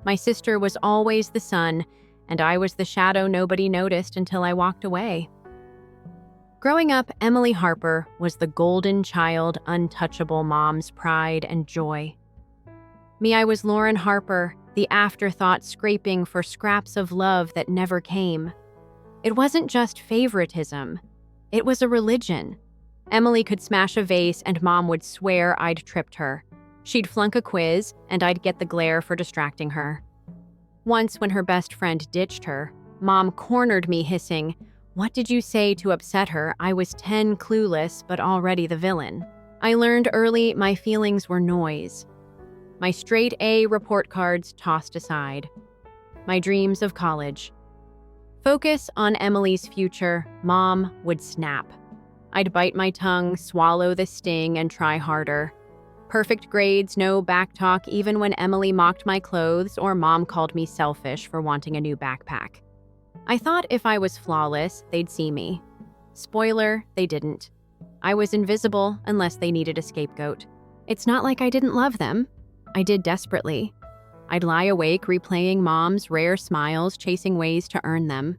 My sister was always the sun, and I was the shadow nobody noticed until I walked away. Growing up, Emily Harper was the golden child, untouchable mom's pride and joy. Me, I was Lauren Harper, the afterthought scraping for scraps of love that never came. It wasn't just favoritism. It was a religion. Emily could smash a vase and Mom would swear I'd tripped her. She'd flunk a quiz and I'd get the glare for distracting her. Once, when her best friend ditched her, Mom cornered me hissing, "What did you say to upset her? I was 10 clueless, but already the villain." I learned early my feelings were noise. My straight A report cards tossed aside. My dreams of college. Focus on Emily's future, Mom would snap. I'd bite my tongue, swallow the sting, and try harder. Perfect grades, no backtalk even when Emily mocked my clothes or Mom called me selfish for wanting a new backpack. I thought if I was flawless, they'd see me. Spoiler, they didn't. I was invisible unless they needed a scapegoat. It's not like I didn't love them. I did desperately. I'd lie awake replaying Mom's rare smiles, chasing ways to earn them.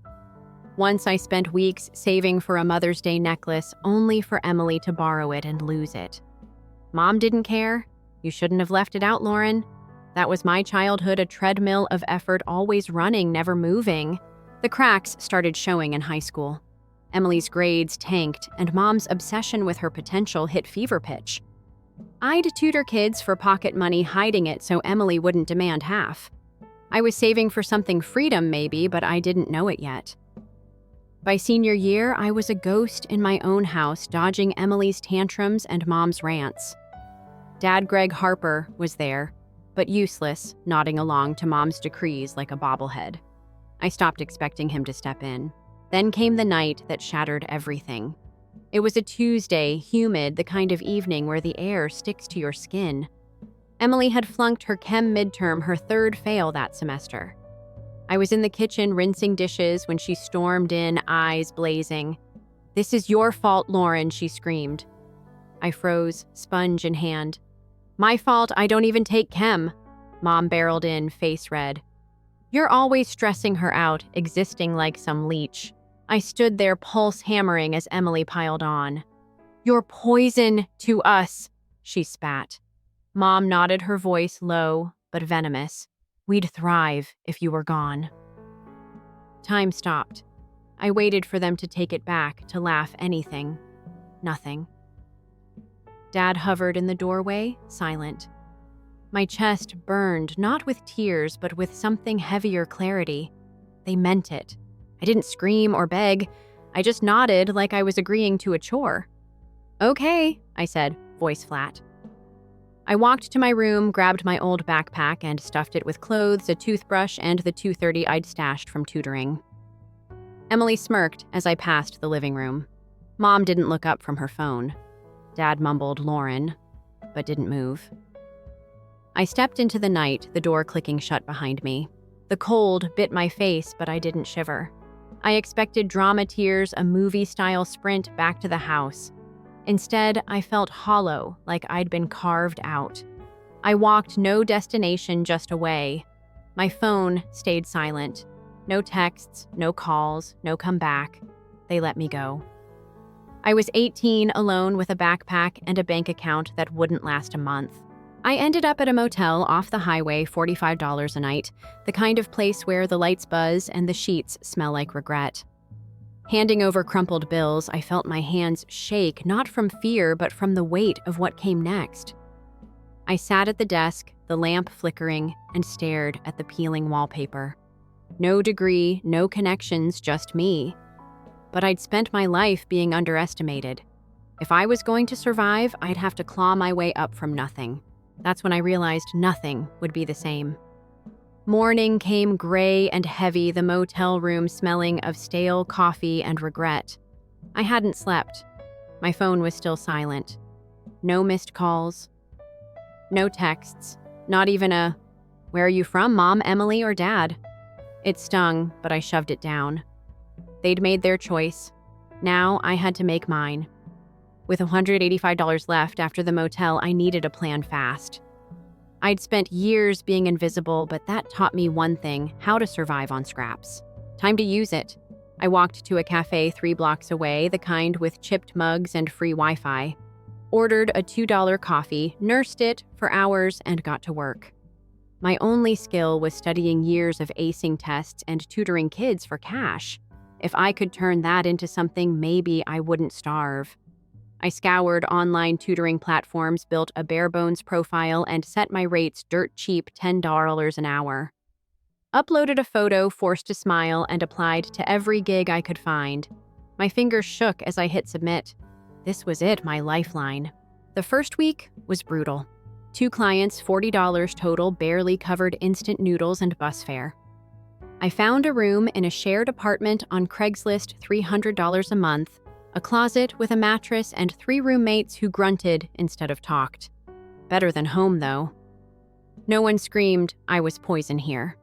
Once I spent weeks saving for a Mother's Day necklace only for Emily to borrow it and lose it. Mom didn't care. You shouldn't have left it out, Lauren. That was my childhood, a treadmill of effort, always running, never moving. The cracks started showing in high school. Emily's grades tanked, and Mom's obsession with her potential hit fever pitch. I'd tutor kids for pocket money, hiding it so Emily wouldn't demand half. I was saving for something freedom, maybe, but I didn't know it yet. By senior year, I was a ghost in my own house, dodging Emily's tantrums and Mom's rants. Dad Greg Harper was there, but useless, nodding along to Mom's decrees like a bobblehead. I stopped expecting him to step in. Then came the night that shattered everything. It was a Tuesday, humid, the kind of evening where the air sticks to your skin. Emily had flunked her chem midterm, her third fail that semester. I was in the kitchen rinsing dishes when she stormed in, eyes blazing. "This is your fault, Lauren," she screamed. I froze, sponge in hand. "My fault, I don't even take chem." Mom barreled in, face red. "You're always stressing her out, existing like some leech." I stood there, pulse hammering as Emily piled on. "You're poison to us," she spat. Mom nodded, her voice low but venomous. "We'd thrive if you were gone." Time stopped. I waited for them to take it back, to laugh anything. Nothing. Dad hovered in the doorway, silent. My chest burned, not with tears, but with something heavier clarity. They meant it. I didn't scream or beg. I just nodded like I was agreeing to a chore. "Okay," I said, voice flat. I walked to my room, grabbed my old backpack, and stuffed it with clothes, a toothbrush, and the $2.30 I'd stashed from tutoring. Emily smirked as I passed the living room. Mom didn't look up from her phone. Dad mumbled Lauren, but didn't move. I stepped into the night, the door clicking shut behind me. The cold bit my face, but I didn't shiver. I expected drama tears, a movie-style sprint back to the house. Instead, I felt hollow, like I'd been carved out. I walked no destination, just away. My phone stayed silent. No texts, no calls, no come back. They let me go. I was 18, alone with a backpack and a bank account that wouldn't last a month. I ended up at a motel off the highway, $45 a night, the kind of place where the lights buzz and the sheets smell like regret. Handing over crumpled bills, I felt my hands shake, not from fear, but from the weight of what came next. I sat at the desk, the lamp flickering, and stared at the peeling wallpaper. No degree, no connections, just me. But I'd spent my life being underestimated. If I was going to survive, I'd have to claw my way up from nothing. That's when I realized nothing would be the same. Morning came gray and heavy, the motel room smelling of stale coffee and regret. I hadn't slept. My phone was still silent. No missed calls. No texts. Not even a, "Where are you from, Mom, Emily, or Dad?" It stung, but I shoved it down. They'd made their choice. Now I had to make mine. With $185 left after the motel, I needed a plan fast. I'd spent years being invisible, but that taught me one thing: how to survive on scraps. Time to use it. I walked to a cafe 3 blocks away, the kind with chipped mugs and free Wi-Fi. Ordered a $2 coffee, nursed it for hours, and got to work. My only skill was studying years of acing tests and tutoring kids for cash. If I could turn that into something, maybe I wouldn't starve. I scoured online tutoring platforms, built a bare-bones profile, and set my rates dirt cheap, $10 an hour. Uploaded a photo, forced a smile, and applied to every gig I could find. My fingers shook as I hit submit. This was it, my lifeline. The first week was brutal. 2 clients, $40 total, barely covered instant noodles and bus fare. I found a room in a shared apartment on Craigslist, $300 a month, a closet with a mattress, and 3 roommates who grunted instead of talked. Better than home, though. No one screamed, "I was poison here."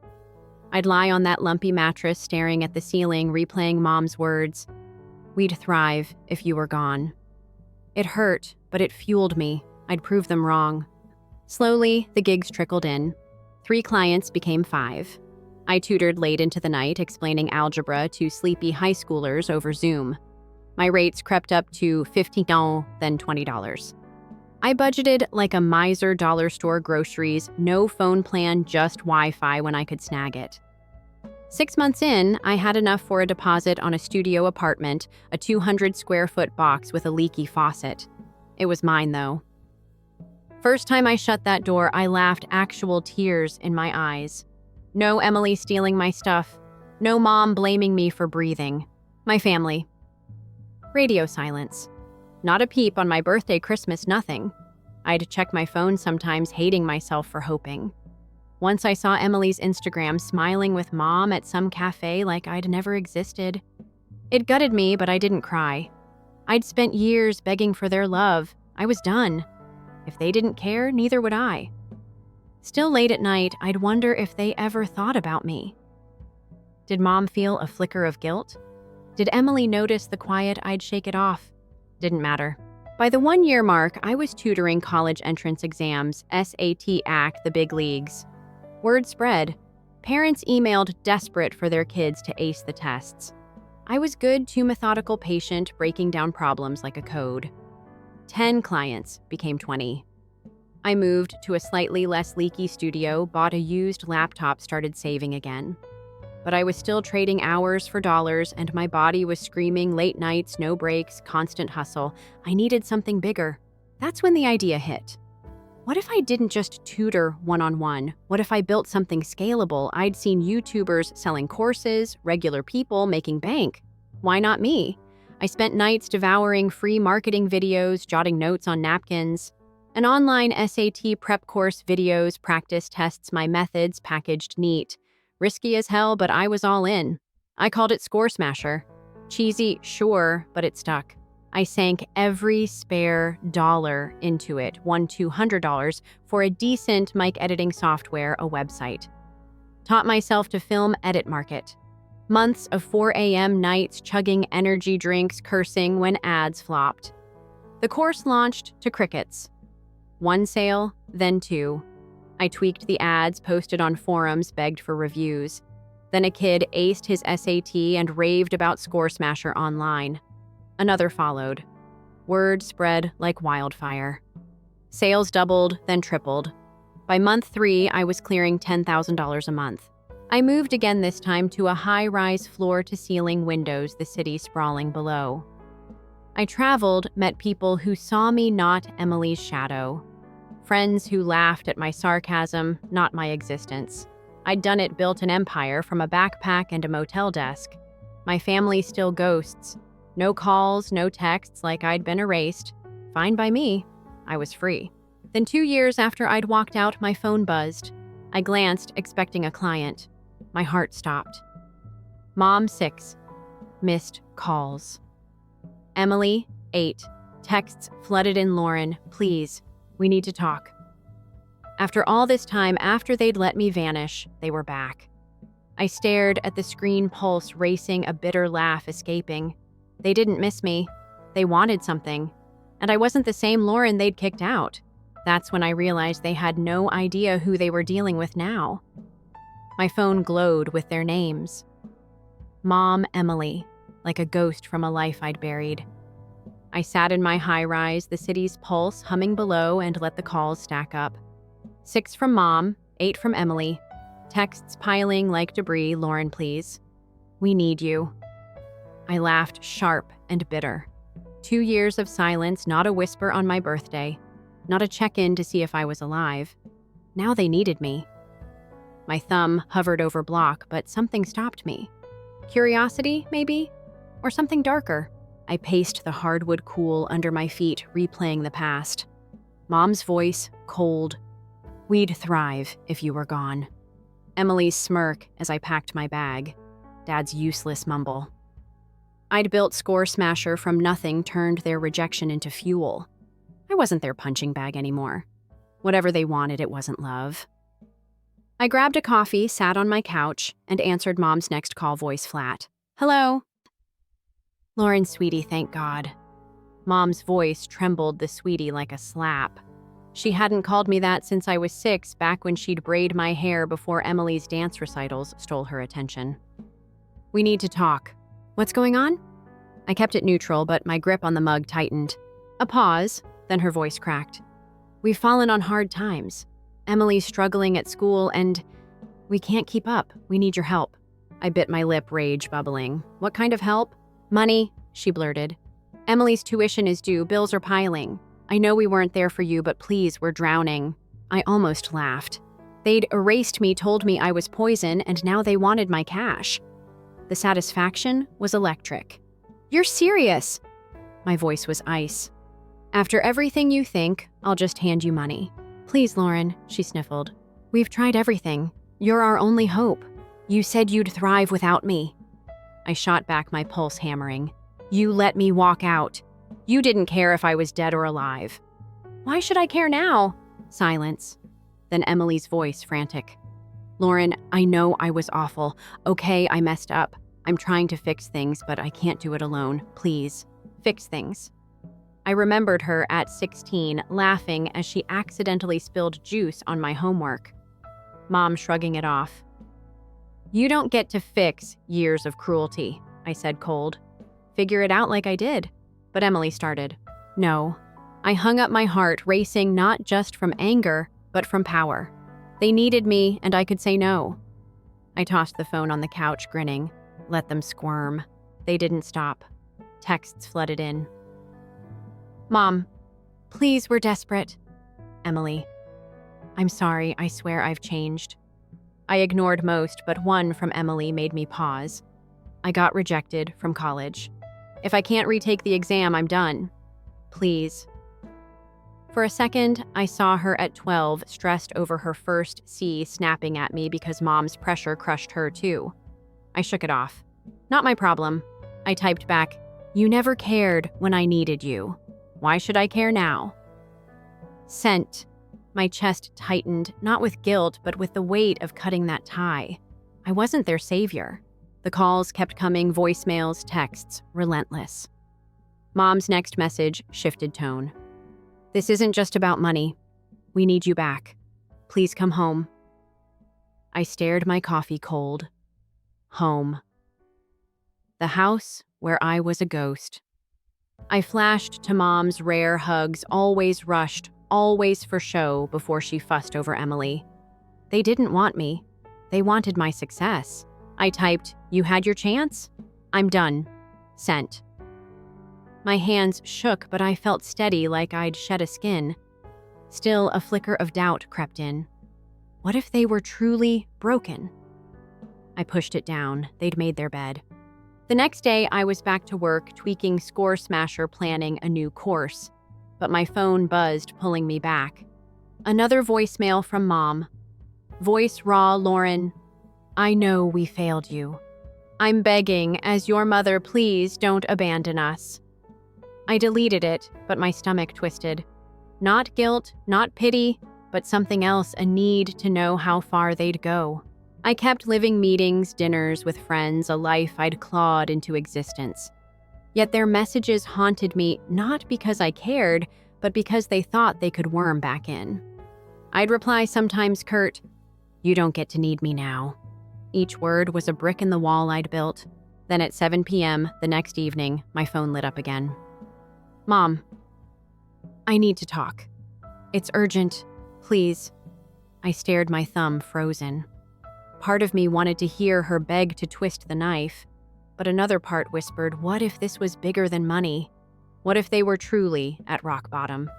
I'd lie on that lumpy mattress, staring at the ceiling, replaying Mom's words. "We'd thrive if you were gone." It hurt, but it fueled me. I'd prove them wrong. Slowly, the gigs trickled in. 3 clients became 5. I tutored late into the night, explaining algebra to sleepy high schoolers over Zoom. My rates crept up to $15, then $20. I budgeted like a miser, dollar store groceries, no phone plan, just Wi-Fi when I could snag it. 6 months in, I had enough for a deposit on a studio apartment, a 200-square-foot box with a leaky faucet. It was mine, though. First time I shut that door, I laughed, actual tears in my eyes. No Emily stealing my stuff. No Mom blaming me for breathing. My family. Radio silence. Not a peep on my birthday, Christmas, nothing. I'd check my phone sometimes, hating myself for hoping. Once I saw Emily's Instagram smiling with Mom at some cafe like I'd never existed. It gutted me, but I didn't cry. I'd spent years begging for their love. I was done. If they didn't care, neither would I. Still late at night, I'd wonder if they ever thought about me. Did Mom feel a flicker of guilt? Did Emily notice the quiet? I'd shake it off. Didn't matter. By the 1-year mark, I was tutoring college entrance exams, SAT, AC, the big leagues. Word spread. Parents emailed desperate for their kids to ace the tests. I was good, too methodical, patient, breaking down problems like a code. 10 clients became 20. I moved to a slightly less leaky studio, bought a used laptop, started saving again. But I was still trading hours for dollars, and my body was screaming: late nights, no breaks, constant hustle. I needed something bigger. That's when the idea hit. What if I didn't just tutor one-on-one? What if I built something scalable? I'd seen YouTubers selling courses, regular people making bank. Why not me? I spent nights devouring free marketing videos, jotting notes on napkins. An online SAT prep course, videos, practice tests, my methods packaged neat. Risky as hell, but I was all in. I called it Score Smasher. Cheesy, sure, but it stuck. I sank every spare dollar into it, won $200 for a decent mic editing software, a website. Taught myself to film, edit, market. Months of 4 a.m. nights chugging energy drinks, cursing when ads flopped. The course launched to crickets. 1 sale, then 2. I tweaked the ads, posted on forums, begged for reviews. Then a kid aced his SAT and raved about Score Smasher online. Another followed. Word spread like wildfire. Sales doubled, then tripled. By month 3, I was clearing $10,000 a month. I moved again, this time to a high-rise floor-to-ceiling windows, the city sprawling below. I traveled, met people who saw me, not Emily's shadow. Friends who laughed at my sarcasm, not my existence. I'd done it, built an empire from a backpack and a motel desk. My family still ghosts. No calls, no texts, like I'd been erased. Fine by me. I was free. Then 2 years after I'd walked out, my phone buzzed. I glanced, expecting a client. My heart stopped. Mom, 6. Missed calls. Emily, 8. Texts flooded in. Lauren, please. We need to talk. After all this time, after they'd let me vanish, they were back. I stared at the screen, pulse racing, a bitter laugh escaping. They didn't miss me. They wanted something. And I wasn't the same Lauren they'd kicked out. That's when I realized they had no idea who they were dealing with now. My phone glowed with their names. Mom, Emily, like a ghost from a life I'd buried. I sat in my high-rise, the city's pulse humming below, and let the calls stack up. 6 from Mom, 8 from Emily. Texts piling like debris. Lauren, please. We need you. I laughed, sharp and bitter. 2 years of silence, not a whisper on my birthday, not a check-in to see if I was alive. Now they needed me. My thumb hovered over block, but something stopped me. Curiosity, maybe? Or something darker? I paced the hardwood cool under my feet, replaying the past. Mom's voice, cold. We'd thrive if you were gone. Emily's smirk as I packed my bag. Dad's useless mumble. I'd built Score Smasher from nothing, turned their rejection into fuel. I wasn't their punching bag anymore. Whatever they wanted, it wasn't love. I grabbed a coffee, sat on my couch, and answered Mom's next call, voice flat. Hello? Lauren, sweetie, thank God. Mom's voice trembled the sweetie like a slap. She hadn't called me that since I was 6, back when she'd braid my hair before Emily's dance recitals stole her attention. We need to talk. What's going on? I kept it neutral, but my grip on the mug tightened. A pause, then her voice cracked. We've fallen on hard times. Emily's struggling at school, and we can't keep up. We need your help. I bit my lip, rage bubbling. What kind of help? Money, she blurted. Emily's tuition is due. Bills are piling. I know we weren't there for you, but please, we're drowning. I almost laughed. They'd erased me, told me I was poison, and now they wanted my cash. The satisfaction was electric. You're serious? My voice was ice. After everything you think, I'll just hand you money. Please, Lauren, she sniffled. We've tried everything. You're our only hope. You said you'd thrive without me. I shot back, my pulse hammering. You let me walk out. You didn't care if I was dead or alive. Why should I care now? Silence. Then Emily's voice, frantic. Lauren, I know I was awful. Okay, I messed up. I'm trying to fix things, but I can't do it alone. Please, fix things. I remembered her at 16, laughing as she accidentally spilled juice on my homework. Mom shrugging it off. You don't get to fix years of cruelty, I said cold. Figure it out like I did. But Emily started. No. I hung up my heart, racing not just from anger, but from power. They needed me, and I could say no. I tossed the phone on the couch, grinning. Let them squirm. They didn't stop. Texts flooded in. Mom, please, we're desperate. Emily. I'm sorry, I swear I've changed. I ignored most, but one from Emily made me pause. I got rejected from college. If I can't retake the exam, I'm done. Please. For a second, I saw her at 12, stressed over her first C, snapping at me because Mom's pressure crushed her too. I shook it off. Not my problem. I typed back, you never cared when I needed you. Why should I care now? Sent. My chest tightened, not with guilt, but with the weight of cutting that tie. I wasn't their savior. The calls kept coming, voicemails, texts, relentless. Mom's next message shifted tone. This isn't just about money. We need you back. Please come home. I stared, my coffee cold. Home. The house where I was a ghost. I flashed to Mom's rare hugs, always rushed, always for show, before she fussed over Emily. They didn't want me. They wanted my success. I typed, you had your chance? I'm done. Sent. My hands shook, but I felt steady, like I'd shed a skin. Still, a flicker of doubt crept in. What if they were truly broken? I pushed it down. They'd made their bed. The next day, I was back to work, tweaking Score Smasher, planning a new course. But my phone buzzed, pulling me back. Another voicemail from Mom. Voice raw, Lauren. I know we failed you. I'm begging, as your mother, please don't abandon us. I deleted it, but my stomach twisted. Not guilt, not pity, but something else, a need to know how far they'd go. I kept living meetings, dinners with friends, a life I'd clawed into existence. Yet their messages haunted me, not because I cared, but because they thought they could worm back in. I'd reply sometimes curt, "You don't get to need me now." Each word was a brick in the wall I'd built. Then at 7 p.m. the next evening, my phone lit up again. "Mom, I need to talk. It's urgent. Please." I stared, my thumb frozen. Part of me wanted to hear her beg to twist the knife, but another part whispered, what if this was bigger than money? What if they were truly at rock bottom?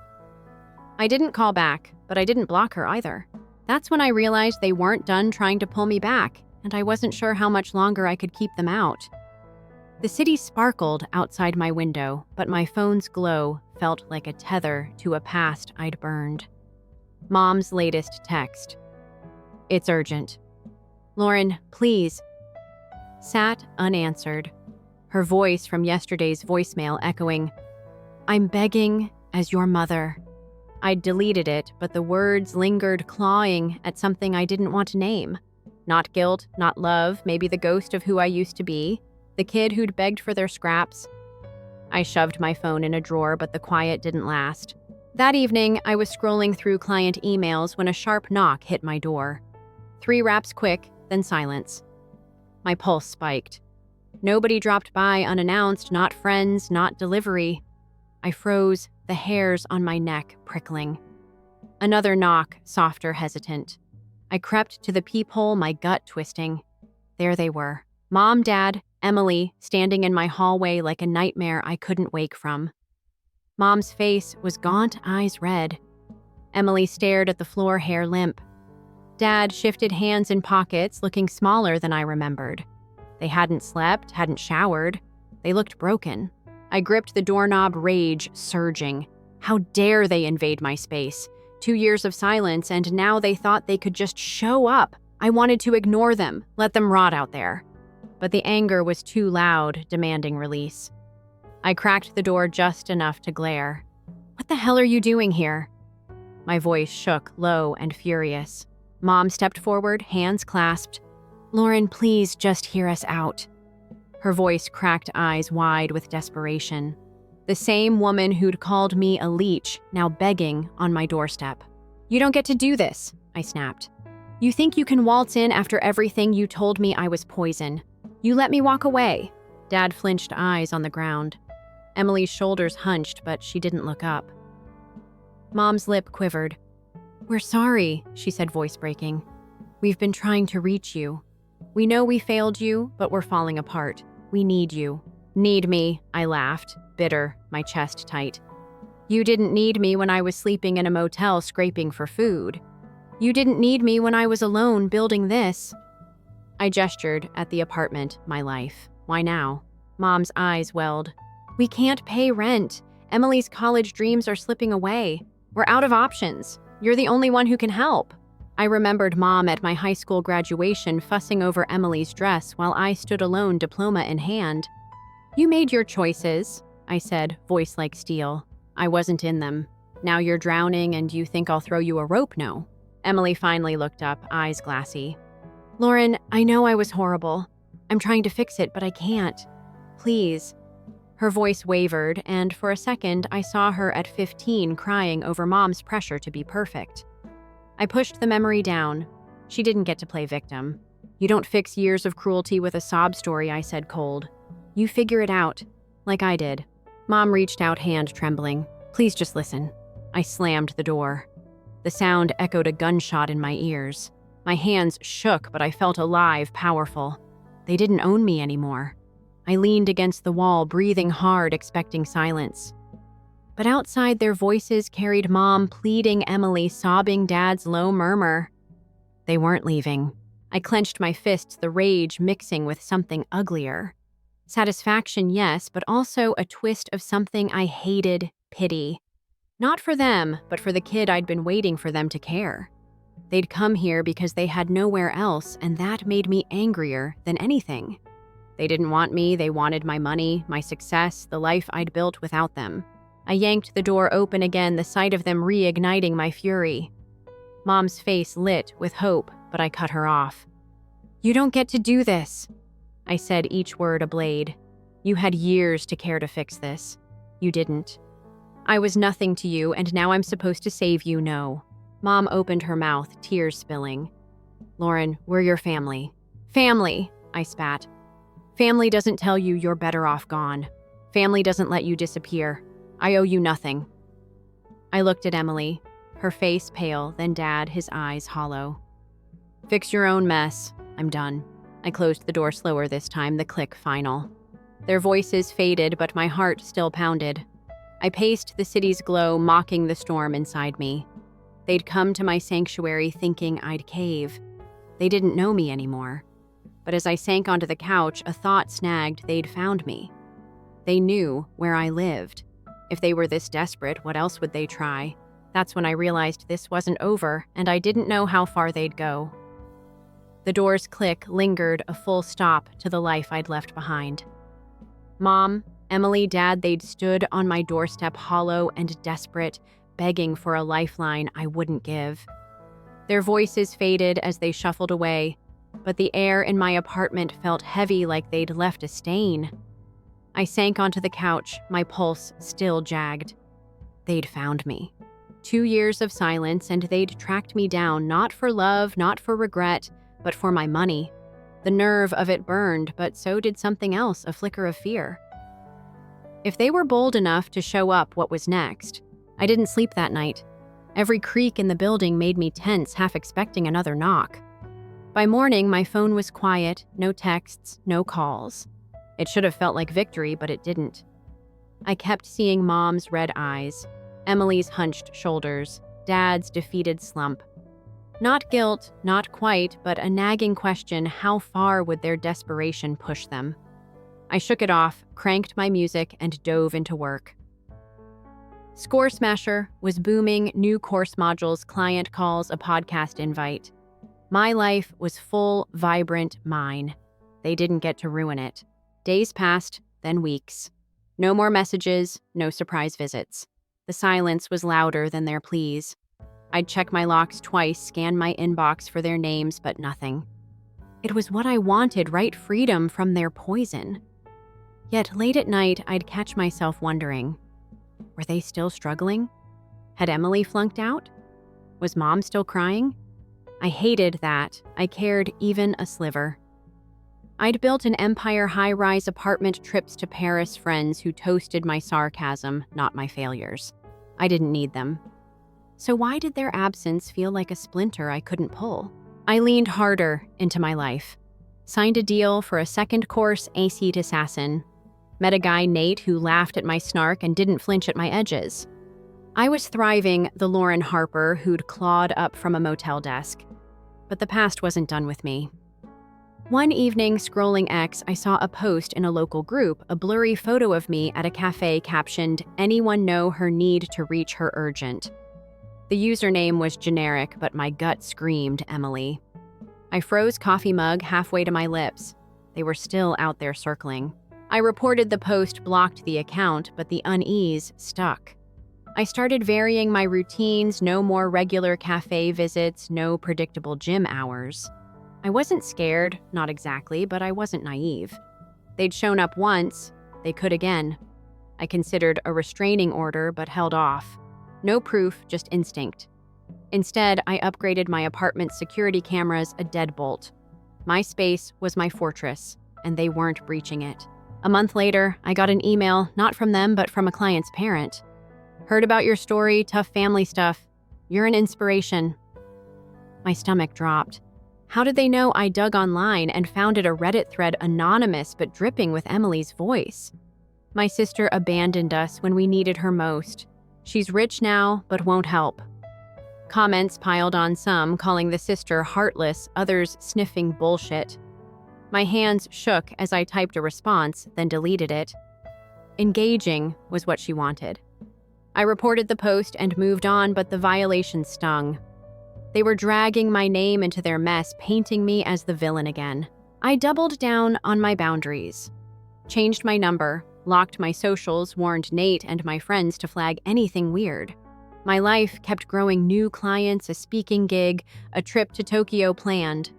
I didn't call back, but I didn't block her either. That's when I realized they weren't done trying to pull me back, and I wasn't sure how much longer I could keep them out. The city sparkled outside my window, but my phone's glow felt like a tether to a past I'd burned. Mom's latest text. "It's urgent. Lauren, please." Sat unanswered, her voice from yesterday's voicemail echoing, "I'm begging as your mother." I'd deleted it, but the words lingered, clawing at something I didn't want to name. Not guilt, not love, maybe the ghost of who I used to be, the kid who'd begged for their scraps. I shoved my phone in a drawer, but the quiet didn't last. That evening, I was scrolling through client emails when a sharp knock hit my door. 3 raps quick, then silence. My pulse spiked. Nobody dropped by unannounced, not friends, not delivery. I froze, the hairs on my neck prickling. Another knock, softer, hesitant. I crept to the peephole, my gut twisting. There they were. Mom, Dad, Emily, standing in my hallway like a nightmare I couldn't wake from. Mom's face was gaunt, eyes red. Emily stared at the floor, hair limp. Dad shifted hands in pockets, looking smaller than I remembered. They hadn't slept, hadn't showered. They looked broken. I gripped the doorknob, rage surging. How dare they invade my space? 2 years of silence, and now they thought they could just show up. I wanted to ignore them, let them rot out there. But the anger was too loud, demanding release. I cracked the door just enough to glare. "What the hell are you doing here?" My voice shook, low and furious. Mom stepped forward, hands clasped. "Lauren, please just hear us out." Her voice cracked, eyes wide with desperation. The same woman who'd called me a leech, now begging on my doorstep. "You don't get to do this," I snapped. "You think you can waltz in after everything you told me I was poison. You let me walk away." Dad flinched, eyes on the ground. Emily's shoulders hunched, but she didn't look up. Mom's lip quivered. "We're sorry," she said, voice breaking. "We've been trying to reach you. We know we failed you, but we're falling apart. We need you." "Need me," I laughed, bitter, my chest tight. "You didn't need me when I was sleeping in a motel scraping for food. You didn't need me when I was alone building this." I gestured at the apartment, my life. "Why now?" Mom's eyes welled. "We can't pay rent. Emily's college dreams are slipping away. We're out of options. You're the only one who can help." I remembered Mom at my high school graduation fussing over Emily's dress while I stood alone, diploma in hand. "You made your choices," I said, voice like steel. "I wasn't in them. Now you're drowning and you think I'll throw you a rope, no?" Emily finally looked up, eyes glassy. "Lauren, I know I was horrible. I'm trying to fix it, but I can't. Please." Her voice wavered, and for a second, I saw her at 15 crying over Mom's pressure to be perfect. I pushed the memory down. She didn't get to play victim. "You don't fix years of cruelty with a sob story," I said cold. "You figure it out, like I did." Mom reached out, hand trembling. "Please just listen." I slammed the door. The sound echoed a gunshot in my ears. My hands shook, but I felt alive, powerful. They didn't own me anymore. I leaned against the wall, breathing hard, expecting silence. But outside, their voices carried Mom pleading, Emily sobbing, Dad's low murmur. They weren't leaving. I clenched my fists, the rage mixing with something uglier. Satisfaction, yes, but also a twist of something I hated, pity. Not for them, but for the kid I'd been waiting for them to care. They'd come here because they had nowhere else, and that made me angrier than anything. They didn't want me, they wanted my money, my success, the life I'd built without them. I yanked the door open again, the sight of them reigniting my fury. Mom's face lit with hope, but I cut her off. "You don't get to do this," I said, each word a blade. "You had years to care to fix this. You didn't." I was nothing to you, and now I'm supposed to save you, no. Mom opened her mouth, tears spilling. Lauren, we're your family. Family, I spat. Family doesn't tell you you're better off gone. Family doesn't let you disappear. I owe you nothing. I looked at Emily, her face pale, then Dad, his eyes hollow. Fix your own mess. I'm done. I closed the door slower this time, the click final. Their voices faded, but my heart still pounded. I paced the city's glow, mocking the storm inside me. They'd come to my sanctuary thinking I'd cave. They didn't know me anymore. But as I sank onto the couch, a thought snagged they'd found me. They knew where I lived. If they were this desperate, what else would they try? That's when I realized this wasn't over, and I didn't know how far they'd go. The door's click lingered, a full stop to the life I'd left behind. Mom, Emily, Dad, they'd stood on my doorstep, hollow and desperate, begging for a lifeline I wouldn't give. Their voices faded as they shuffled away, but the air in my apartment felt heavy, like they'd left a stain. I sank onto the couch, my pulse still jagged. They'd found me. 2 years of silence, and they'd tracked me down, not for love, not for regret, but for my money. The nerve of it burned, but so did something else, a flicker of fear. If they were bold enough to show up, what was next? I didn't sleep that night. Every creak in the building made me tense, half expecting another knock. By morning, my phone was quiet, no texts, no calls. It should have felt like victory, but it didn't. I kept seeing Mom's red eyes, Emily's hunched shoulders, Dad's defeated slump. Not guilt, not quite, but a nagging question: how far would their desperation push them? I shook it off, cranked my music, and dove into work. Score Smasher was booming, new course modules, client calls, a podcast invite. My life was full, vibrant, mine. They didn't get to ruin it. Days passed, then weeks. No more messages, no surprise visits. The silence was louder than their pleas. I'd check my locks twice, scan my inbox for their names, but nothing. It was what I wanted, right? Freedom from their poison. Yet late at night, I'd catch myself wondering, were they still struggling? Had Emily flunked out? Was Mom still crying? I hated that. I cared even a sliver. I'd built an empire, high-rise apartment, trips to Paris, friends who toasted my sarcasm, not my failures. I didn't need them. So why did their absence feel like a splinter I couldn't pull? I leaned harder into my life. Signed a deal for a second course AC'd assassin. Met a guy, Nate, who laughed at my snark and didn't flinch at my edges. I was thriving, the Lauren Harper who'd clawed up from a motel desk. But the past wasn't done with me. One evening, scrolling X, I saw a post in a local group, a blurry photo of me at a cafe captioned, "Anyone know her need to reach her urgent?" The username was generic, but my gut screamed Emily. I froze coffee mug halfway to my lips. They were still out there circling. I reported the post, blocked the account, but the unease stuck. I started varying my routines, no more regular cafe visits, no predictable gym hours. I wasn't scared, not exactly, but I wasn't naive. They'd shown up once, they could again. I considered a restraining order, but held off. No proof, just instinct. Instead, I upgraded my apartment's security cameras a deadbolt. My space was my fortress, and they weren't breaching it. A month later, I got an email, not from them, but from a client's parent. "Heard about your story, tough family stuff. You're an inspiration." My stomach dropped. How did they know I dug online and founded a Reddit thread anonymous but dripping with Emily's voice? My sister abandoned us when we needed her most. She's rich now, but won't help. Comments piled on, some calling the sister heartless, others sniffing bullshit. My hands shook as I typed a response, then deleted it. Engaging was what she wanted. I reported the post and moved on, but the violation stung. They were dragging my name into their mess, painting me as the villain again. I doubled down on my boundaries. Changed my number, locked my socials, warned Nate and my friends to flag anything weird. My life kept growing, new clients, a speaking gig, a trip to Tokyo planned.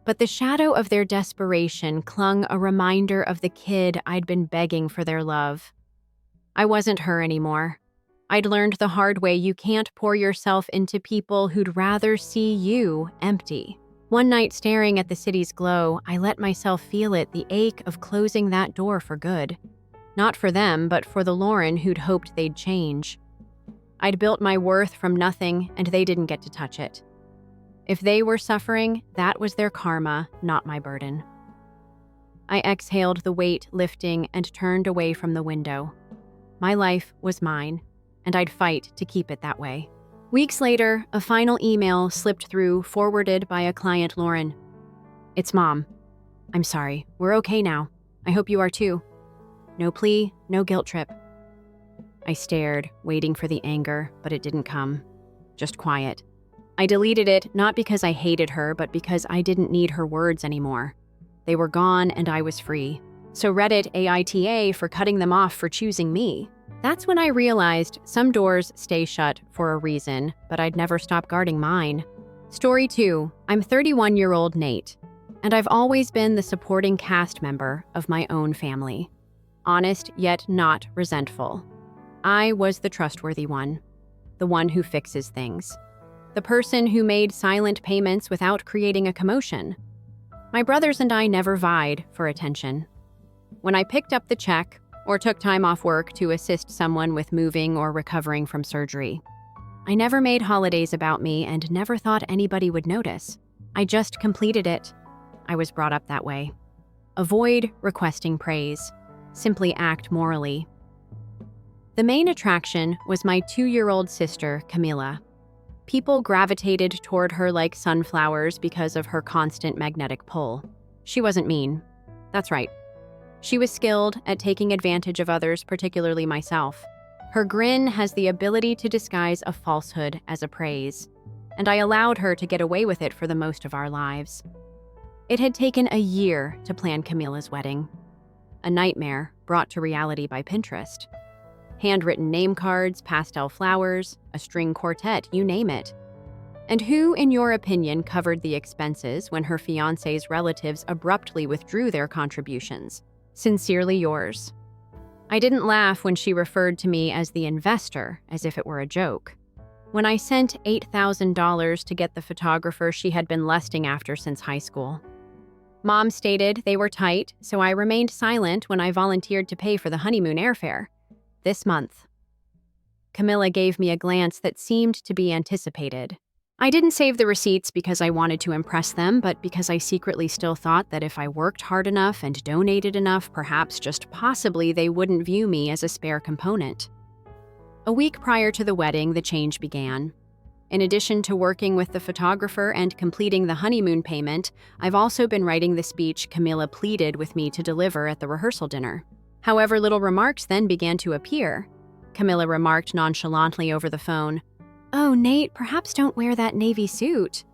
But the shadow of their desperation clung, a reminder of the kid I'd been begging for their love. I wasn't her anymore. I'd learned the hard way you can't pour yourself into people who'd rather see you empty. One night staring at the city's glow, I let myself feel it, the ache of closing that door for good. Not for them, but for the Lauren who'd hoped they'd change. I'd built my worth from nothing, and they didn't get to touch it. If they were suffering, that was their karma, not my burden. I exhaled, the weight lifting, and turned away from the window. My life was mine, and I'd fight to keep it that way. Weeks later, a final email slipped through, forwarded by a client, Lauren. "It's Mom. I'm sorry. We're okay now. I hope you are too. No plea, no guilt trip." I stared, waiting for the anger, but it didn't come. Just quiet. I deleted it, not because I hated her, but because I didn't need her words anymore. They were gone, and I was free. So Reddit aita for cutting them off for choosing me. That's when I realized some doors stay shut for a reason, but I'd never stop guarding mine. Story 2. I'm 31-year-old Nate, and I've always been the supporting cast member of my own family. Honest, yet not resentful. I was the trustworthy one, the one who fixes things, the person who made silent payments without creating a commotion. My brothers and I never vied for attention. When I picked up the check or took time off work to assist someone with moving or recovering from surgery, I never made holidays about me and never thought anybody would notice. I just completed it. I was brought up that way. Avoid requesting praise. Simply act morally. The main attraction was my 2-year-old sister, Camila. People gravitated toward her like sunflowers because of her constant magnetic pull. She wasn't mean. That's right. She was skilled at taking advantage of others, particularly myself. Her grin has the ability to disguise a falsehood as a praise, and I allowed her to get away with it for the most of our lives. It had taken a year to plan Camila's wedding. A nightmare brought to reality by Pinterest. Handwritten name cards, pastel flowers, a string quartet, you name it. And who, in your opinion, covered the expenses when her fiancé's relatives abruptly withdrew their contributions? Sincerely yours. I didn't laugh when she referred to me as the investor, as if it were a joke. When I sent $8,000 to get the photographer she had been lusting after since high school. Mom stated they were tight, so I remained silent when I volunteered to pay for the honeymoon airfare. This month. Camila gave me a glance that seemed to be anticipated. I didn't save the receipts because I wanted to impress them, but because I secretly still thought that if I worked hard enough and donated enough, perhaps just possibly they wouldn't view me as a spare component. A week prior to the wedding, the change began. In addition to working with the photographer and completing the honeymoon payment, I've also been writing the speech Camila pleaded with me to deliver at the rehearsal dinner. However, little remarks then began to appear. Camila remarked nonchalantly over the phone, "Oh, Nate, perhaps don't wear that navy suit."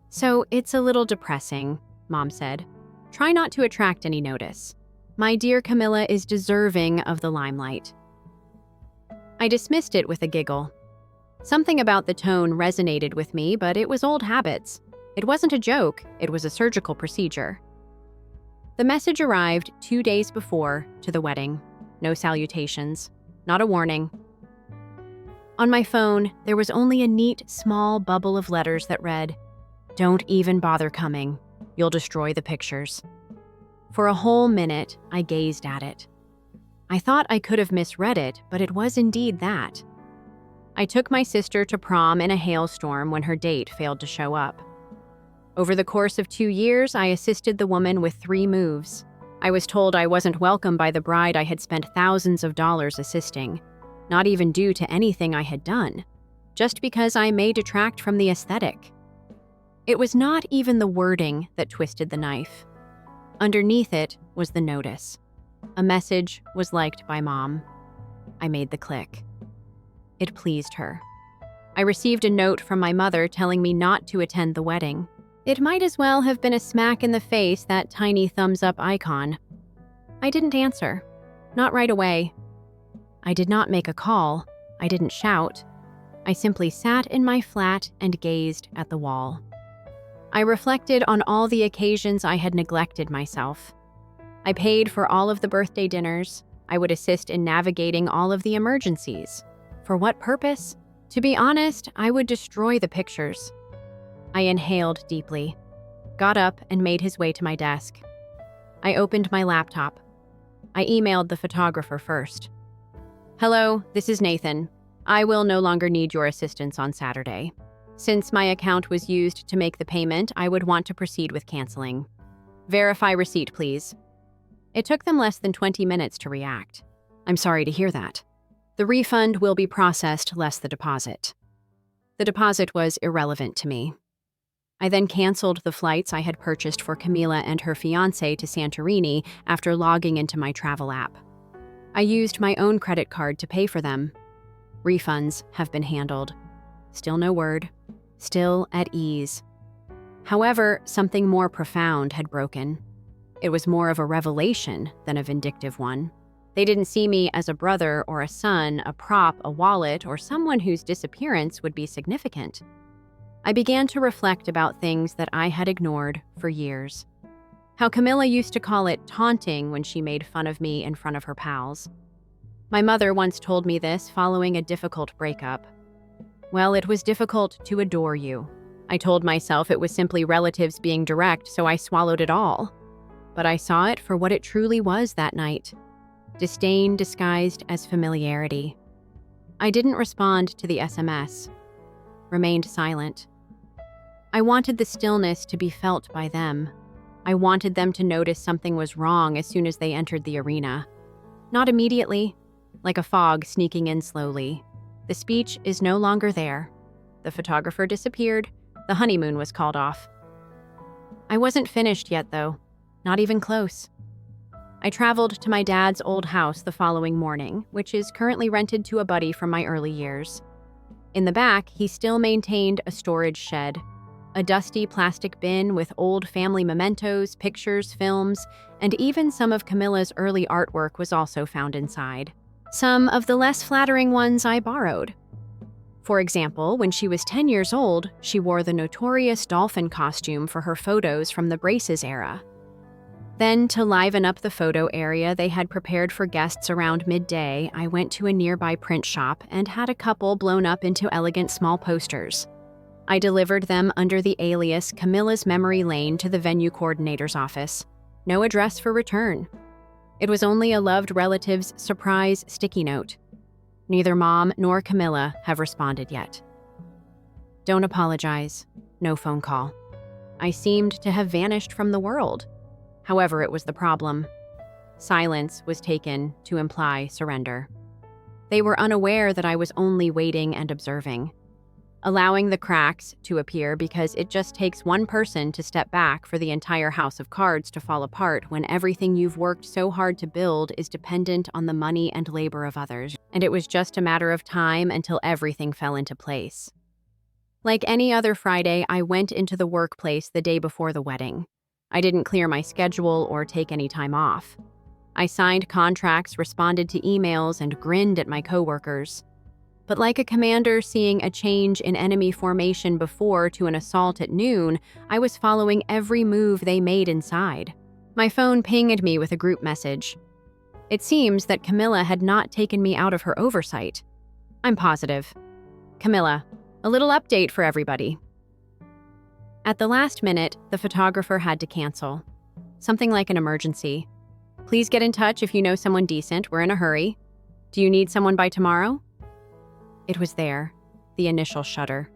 "So it's a little depressing," Mom said. "Try not to attract any notice. My dear Camila is deserving of the limelight." I dismissed it with a giggle. Something about the tone resonated with me, but it was old habits. It wasn't a joke, it was a surgical procedure. The message arrived 2 days before to the wedding. No salutations, not a warning. On my phone, there was only a neat, small bubble of letters that read, "Don't even bother coming. You'll destroy the pictures." For a whole minute, I gazed at it. I thought I could have misread it, but it was indeed that. I took my sister to prom in a hailstorm when her date failed to show up. Over the course of 2 years, I assisted the woman with 3 moves. I was told I wasn't welcome by the bride I had spent thousands of dollars assisting, not even due to anything I had done, just because I may detract from the aesthetic. It was not even the wording that twisted the knife. Underneath it was the notice. A message was liked by Mom. I made the click. It pleased her. I received a note from my mother telling me not to attend the wedding. It might as well have been a smack in the face, that tiny thumbs-up icon. I didn't answer. Not right away. I did not make a call. I didn't shout. I simply sat in my flat and gazed at the wall. I reflected on all the occasions I had neglected myself. I paid for all of the birthday dinners. I would assist in navigating all of the emergencies. For what purpose? To be honest, I would destroy the pictures. I inhaled deeply, got up, and made his way to my desk. I opened my laptop. I emailed the photographer first. "Hello, this is Nathan. I will no longer need your assistance on Saturday. Since my account was used to make the payment, I would want to proceed with canceling. Verify receipt, please." It took them less than 20 minutes to react. "I'm sorry to hear that. The refund will be processed less the deposit." The deposit was irrelevant to me. I then canceled the flights I had purchased for Camila and her fiancé to Santorini after logging into my travel app. I used my own credit card to pay for them. Refunds have been handled. Still no word. Still at ease. However, something more profound had broken. It was more of a revelation than a vindictive one. They didn't see me as a brother or a son, a prop, a wallet, or someone whose disappearance would be significant. I began to reflect about things that I had ignored for years. How Camilla used to call it taunting when she made fun of me in front of her pals. My mother once told me this following a difficult breakup. "Well, it was difficult to adore you." I told myself it was simply relatives being direct, so I swallowed it all. But I saw it for what it truly was that night. Disdain disguised as familiarity. I didn't respond to the SMS. Remained silent. I wanted the stillness to be felt by them. I wanted them to notice something was wrong as soon as they entered the arena. Not immediately, like a fog sneaking in slowly. The speech is no longer there. The photographer disappeared. The honeymoon was called off. I wasn't finished yet, though. Not even close. I traveled to my dad's old house the following morning, which is currently rented to a buddy from my early years. In the back, he still maintained a storage shed. A dusty plastic bin with old family mementos, pictures, films, and even some of Camilla's early artwork was also found inside. Some of the less flattering ones I borrowed. For example, when she was 10 years old, she wore the notorious dolphin costume for her photos from the Braces era. Then, to liven up the photo area they had prepared for guests around midday, I went to a nearby print shop and had a couple blown up into elegant small posters. I delivered them under the alias Camilla's Memory Lane to the venue coordinator's office. No address for return. It was only a loved relative's surprise sticky note. Neither Mom nor Camilla have responded yet. Don't apologize. No phone call. I seemed to have vanished from the world. However, it was the problem. Silence was taken to imply surrender. They were unaware that I was only waiting and observing, allowing the cracks to appear because it just takes one person to step back for the entire house of cards to fall apart when everything you've worked so hard to build is dependent on the money and labor of others. And it was just a matter of time until everything fell into place. Like any other Friday, I went into the workplace the day before the wedding. I didn't clear my schedule or take any time off. I signed contracts, responded to emails, and grinned at my coworkers. But like a commander seeing a change in enemy formation before to an assault at noon, I was following every move they made inside. My phone pinged me with a group message. It seems that Camilla had not taken me out of her oversight. I'm positive. Camilla, a little update for everybody. At the last minute, the photographer had to cancel. Something like an emergency. Please get in touch if you know someone decent. We're in a hurry. Do you need someone by tomorrow? It was there, the initial shudder.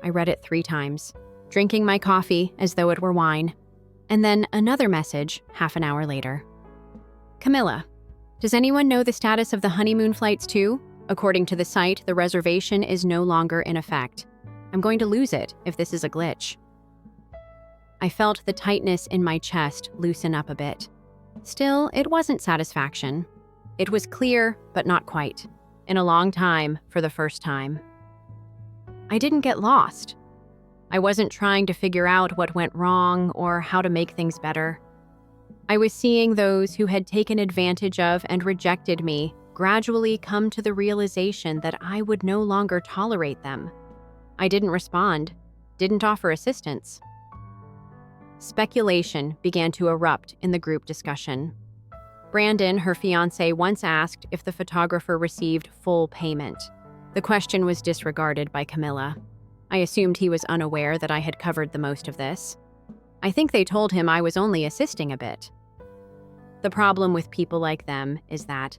I read it 3 times, drinking my coffee as though it were wine. And then another message half an hour later. Camilla, does anyone know the status of the honeymoon flights too? According to the site, the reservation is no longer in effect. I'm going to lose it if this is a glitch. I felt the tightness in my chest loosen up a bit. Still, it wasn't satisfaction. It was clear, but not quite. In a long time, for the first time. I didn't get lost. I wasn't trying to figure out what went wrong or how to make things better. I was seeing those who had taken advantage of and rejected me gradually come to the realization that I would no longer tolerate them. I didn't respond, didn't offer assistance. Speculation began to erupt in the group discussion. Brandon, her fiancé, once asked if the photographer received full payment. The question was disregarded by Camilla. I assumed he was unaware that I had covered the most of this. I think they told him I was only assisting a bit. The problem with people like them is that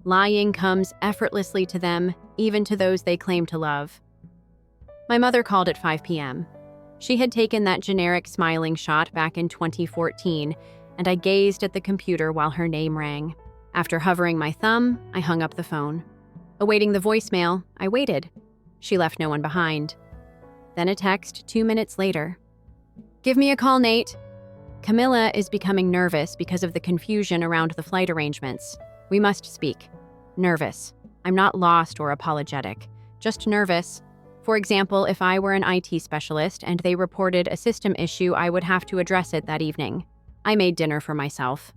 lying comes effortlessly to them, even to those they claim to love. My mother called at 5 p.m. She had taken that generic smiling shot back in 2014, and I gazed at the computer while her name rang. After hovering my thumb, I hung up the phone. Awaiting the voicemail, I waited. She left no one behind. Then a text 2 minutes later. "Give me a call, Nate. Camilla is becoming nervous because of the confusion around the flight arrangements. We must speak. Nervous. I'm not lost or apologetic. Just nervous. For example, if I were an IT specialist and they reported a system issue, I would have to address it that evening. I made dinner for myself.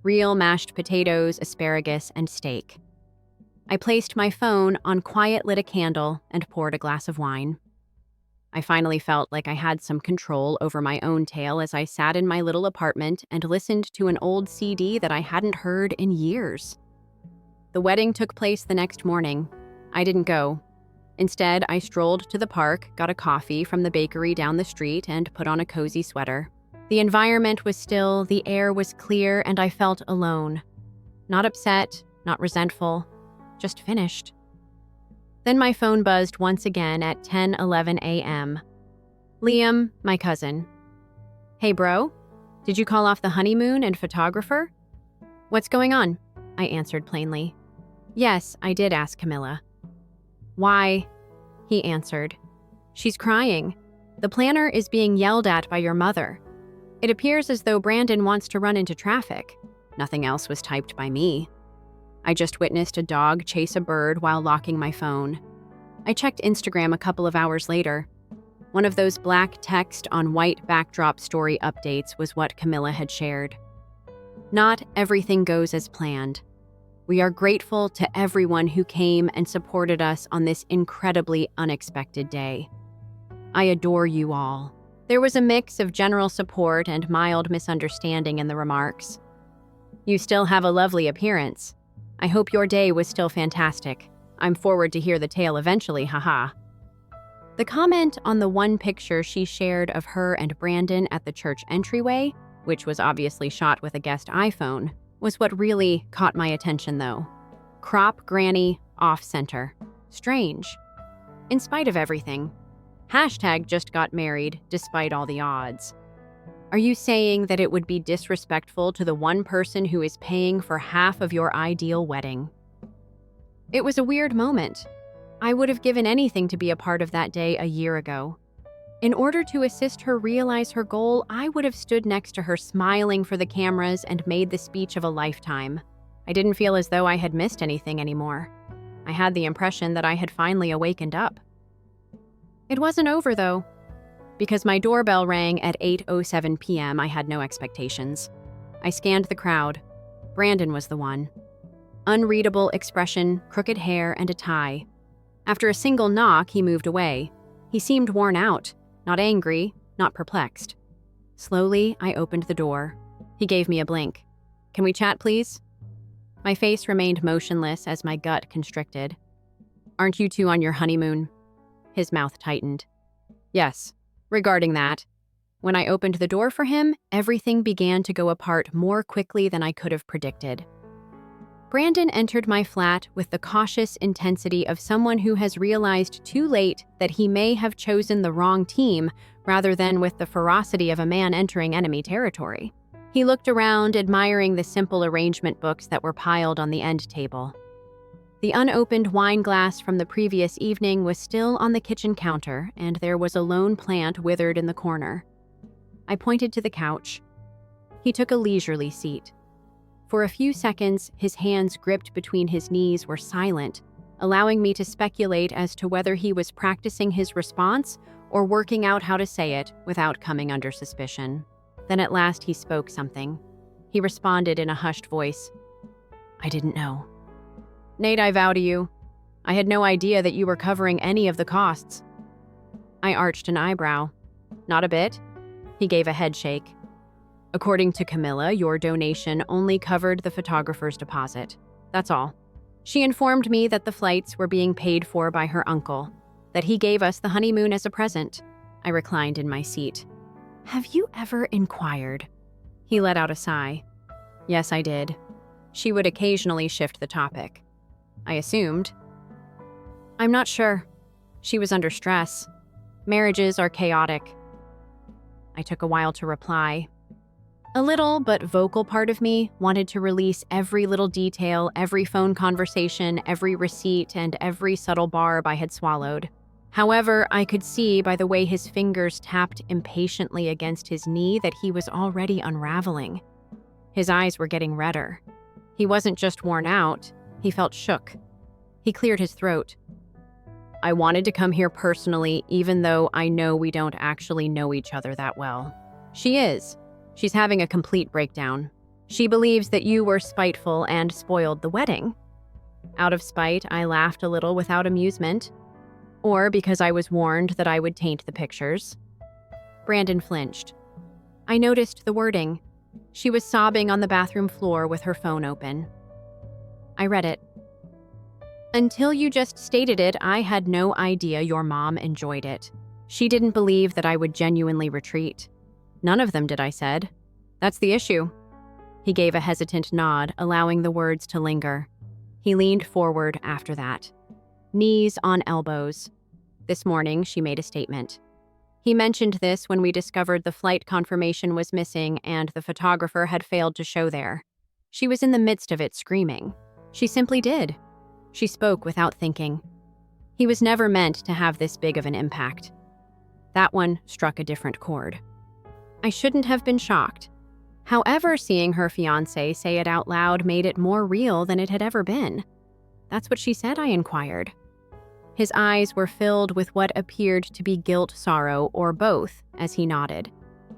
Real mashed potatoes, asparagus, and steak. I placed my phone on quiet, lit a candle, and poured a glass of wine. I finally felt like I had some control over my own tale as I sat in my little apartment and listened to an old CD that I hadn't heard in years. The wedding took place the next morning. I didn't go. Instead, I strolled to the park, got a coffee from the bakery down the street, and put on a cozy sweater. The environment was still, the air was clear, and I felt alone. Not upset, not resentful, just finished. Then my phone buzzed once again at 10:11 a.m. Liam, my cousin. "Hey bro, did you call off the honeymoon and photographer?" "What's going on?" I answered plainly. "Yes, I did ask Camilla." "Why?" he answered. "She's crying. The planner is being yelled at by your mother. It appears as though Brandon wants to run into traffic." Nothing else was typed by me. I just witnessed a dog chase a bird while locking my phone. I checked Instagram a couple of hours later. One of those black text on white backdrop story updates was what Camilla had shared. "Not everything goes as planned. We are grateful to everyone who came and supported us on this incredibly unexpected day. I adore you all." There was a mix of general support and mild misunderstanding in the remarks. "You still have a lovely appearance. I hope your day was still fantastic. I'm forward to hear the tale eventually, haha." The comment on the one picture she shared of her and Brandon at the church entryway, which was obviously shot with a guest iPhone, was what really caught my attention though. Crop granny, off-center. Strange. In spite of everything. Hashtag just got married, despite all the odds. Are you saying that it would be disrespectful to the one person who is paying for half of your ideal wedding? It was a weird moment. I would have given anything to be a part of that day a year ago. In order to assist her realize her goal, I would have stood next to her smiling for the cameras and made the speech of a lifetime. I didn't feel as though I had missed anything anymore. I had the impression that I had finally awakened up. It wasn't over though. Because my doorbell rang at 8:07 p.m., I had no expectations. I scanned the crowd. Brandon was the one. Unreadable expression, crooked hair, and a tie. After a single knock, he moved away. He seemed worn out, not angry, not perplexed. Slowly, I opened the door. He gave me a blink. "Can we chat, please?" My face remained motionless as my gut constricted. "Aren't you two on your honeymoon?" His mouth tightened. "Yes. Regarding that, when I opened the door for him, everything began to go apart more quickly than I could have predicted. Brandon entered my flat with the cautious intensity of someone who has realized too late that he may have chosen the wrong team rather than with the ferocity of a man entering enemy territory. He looked around, admiring the simple arrangement books that were piled on the end table. The unopened wine glass from the previous evening was still on the kitchen counter, and there was a lone plant withered in the corner. I pointed to the couch. He took a leisurely seat. For a few seconds, his hands gripped between his knees were silent, allowing me to speculate as to whether he was practicing his response or working out how to say it without coming under suspicion. Then at last he spoke something. He responded in a hushed voice. "I didn't know." "Nate, I vow to you, I had no idea that you were covering any of the costs." I arched an eyebrow. "Not a bit." He gave a head shake. "According to Camilla, your donation only covered the photographer's deposit. That's all." She informed me that the flights were being paid for by her uncle, that he gave us the honeymoon as a present. I reclined in my seat. Have you ever inquired? He let out a sigh. Yes, I did. She would occasionally shift the topic. I assumed. I'm not sure. She was under stress. Marriages are chaotic. I took a while to reply. A little but vocal part of me wanted to release every little detail, every phone conversation, every receipt, and every subtle barb I had swallowed. However, I could see by the way his fingers tapped impatiently against his knee that he was already unraveling. His eyes were getting redder. He wasn't just worn out, he felt shook. He cleared his throat. I wanted to come here personally, even though I know we don't actually know each other that well. She is. She's having a complete breakdown. She believes that you were spiteful and spoiled the wedding. Out of spite, I laughed a little without amusement, or because I was warned that I would taint the pictures. Brandon flinched. I noticed the wording. She was sobbing on the bathroom floor with her phone open. I read it. Until you just stated it, I had no idea your mom enjoyed it. She didn't believe that I would genuinely retreat. None of them did, I said. That's the issue. He gave a hesitant nod, allowing the words to linger. He leaned forward after that. Knees on elbows. This morning, she made a statement. He mentioned this when we discovered the flight confirmation was missing and the photographer had failed to show there. She was in the midst of it, screaming. She simply did. She spoke without thinking. He was never meant to have this big of an impact. That one struck a different chord. I shouldn't have been shocked. However, seeing her fiancé say it out loud made it more real than it had ever been. That's what she said, I inquired. His eyes were filled with what appeared to be guilt, sorrow, or both, as he nodded.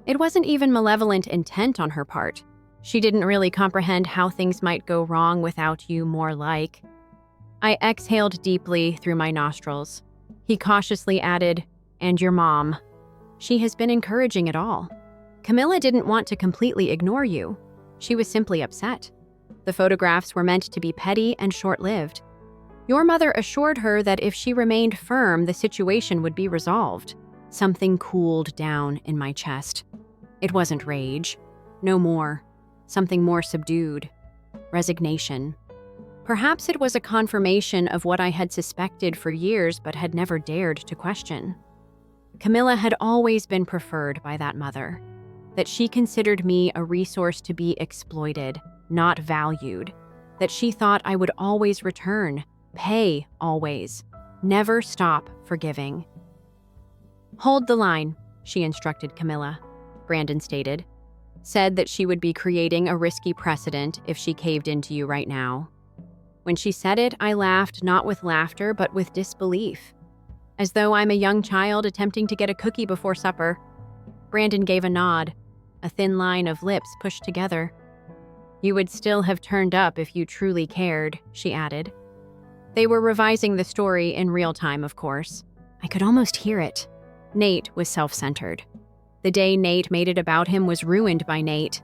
It wasn't even malevolent intent on her part. She didn't really comprehend how things might go wrong without you, more like. I exhaled deeply through my nostrils. He cautiously added, and your mom. She has been encouraging it all. Camilla didn't want to completely ignore you. She was simply upset. The photographs were meant to be petty and short-lived. Your mother assured her that if she remained firm, the situation would be resolved. Something cooled down in my chest. It wasn't rage. No more. Something more subdued. Resignation. Perhaps it was a confirmation of what I had suspected for years but had never dared to question. Camilla had always been preferred by that mother. That she considered me a resource to be exploited, not valued. That she thought I would always return, pay always, never stop forgiving. Hold the line, she instructed Camilla, Brandon stated. Said that she would be creating a risky precedent if she caved into you right now. When she said it, I laughed not with laughter but with disbelief. As though I'm a young child attempting to get a cookie before supper. Brandon gave a nod, a thin line of lips pushed together. You would still have turned up if you truly cared, she added. They were revising the story in real time, of course. I could almost hear it. Nate was self-centered. The day Nate made it about him was ruined by Nate.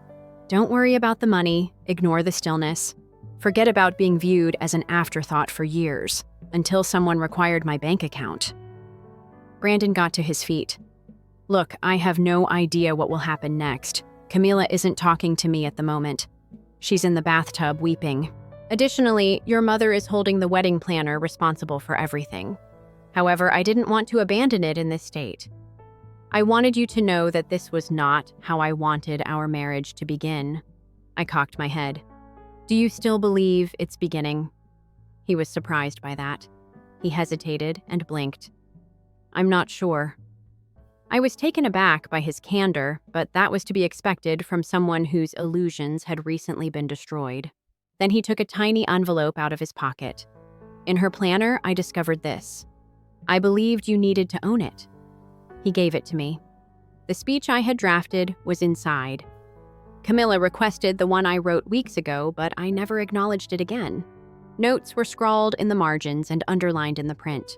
Don't worry about the money, ignore the stillness. Forget about being viewed as an afterthought for years, until someone required my bank account. Brandon got to his feet. Look, I have no idea what will happen next. Camila isn't talking to me at the moment. She's in the bathtub weeping. Additionally, your mother is holding the wedding planner responsible for everything. However, I didn't want to abandon it in this state. I wanted you to know that this was not how I wanted our marriage to begin. I cocked my head. Do you still believe it's beginning? He was surprised by that. He hesitated and blinked. I'm not sure. I was taken aback by his candor, but that was to be expected from someone whose illusions had recently been destroyed. Then he took a tiny envelope out of his pocket. In her planner, I discovered this. I believed you needed to own it. He gave it to me. The speech I had drafted was inside. Camilla requested the one I wrote weeks ago, but I never acknowledged it again. Notes were scrawled in the margins and underlined in the print.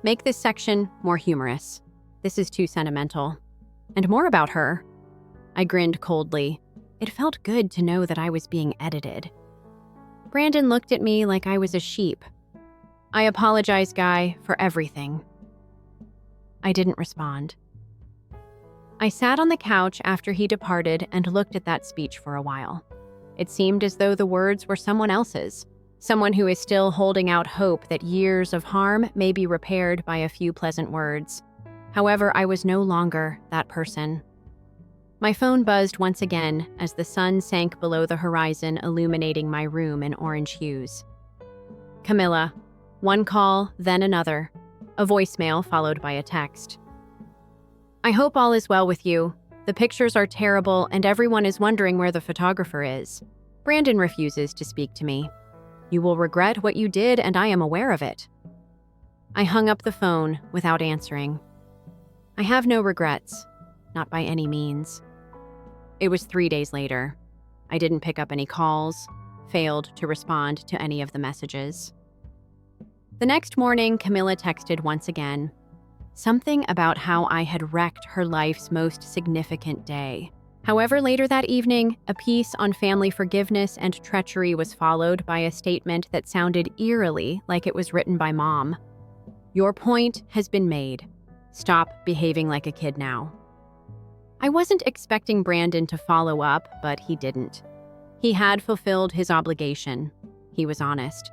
Make this section more humorous. This is too sentimental. And more about her. I grinned coldly. It felt good to know that I was being edited. Brandon looked at me like I was a sheep. I apologize, Guy, for everything. I didn't respond. I sat on the couch after he departed and looked at that speech for a while. It seemed as though the words were someone else's, someone who is still holding out hope that years of harm may be repaired by a few pleasant words. However, I was no longer that person. My phone buzzed once again as the sun sank below the horizon, illuminating my room in orange hues. Camilla. One call, then another. A voicemail followed by a text. I hope all is well with you. The pictures are terrible and everyone is wondering where the photographer is. Brandon refuses to speak to me. You will regret what you did and I am aware of it. I hung up the phone without answering. I have no regrets, not by any means. It was 3 days later. I didn't pick up any calls, failed to respond to any of the messages. The next morning, Camilla texted once again. Something about how I had wrecked her life's most significant day. However, later that evening, a piece on family forgiveness and treachery was followed by a statement that sounded eerily like it was written by Mom. Your point has been made. Stop behaving like a kid now. I wasn't expecting Brandon to follow up, but he didn't. He had fulfilled his obligation. He was honest.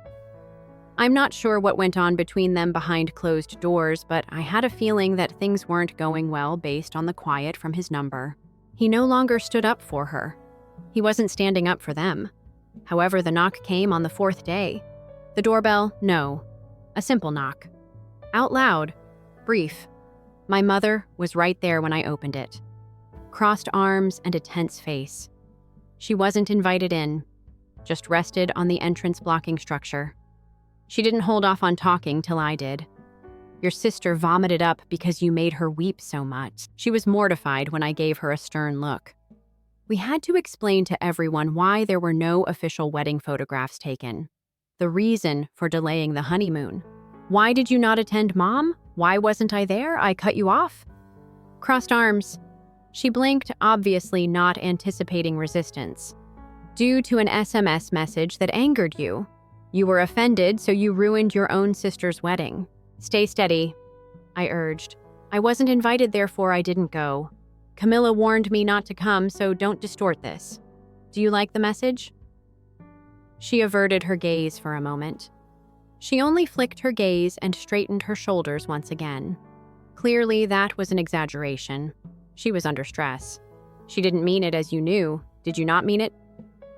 I'm not sure what went on between them behind closed doors, but I had a feeling that things weren't going well based on the quiet from his number. He no longer stood up for her. He wasn't standing up for them. However, the knock came on the 4th day. The doorbell, no. A simple knock. Out loud. Brief. My mother was right there when I opened it. Crossed arms and a tense face. She wasn't invited in, just rested on the entrance blocking structure. She didn't hold off on talking till I did. Your sister vomited up because you made her weep so much. She was mortified when I gave her a stern look. We had to explain to everyone why there were no official wedding photographs taken. The reason for delaying the honeymoon. Why did you not attend, Mom? Why wasn't I there? I cut you off? Crossed arms. She blinked, obviously not anticipating resistance. Due to an SMS message that angered you. You were offended, so you ruined your own sister's wedding. Stay steady, I urged. I wasn't invited, therefore I didn't go. Camilla warned me not to come, so don't distort this. Do you like the message? She averted her gaze for a moment. She only flicked her gaze and straightened her shoulders once again. Clearly, that was an exaggeration. She was under stress. She didn't mean it, as you knew. Did you not mean it?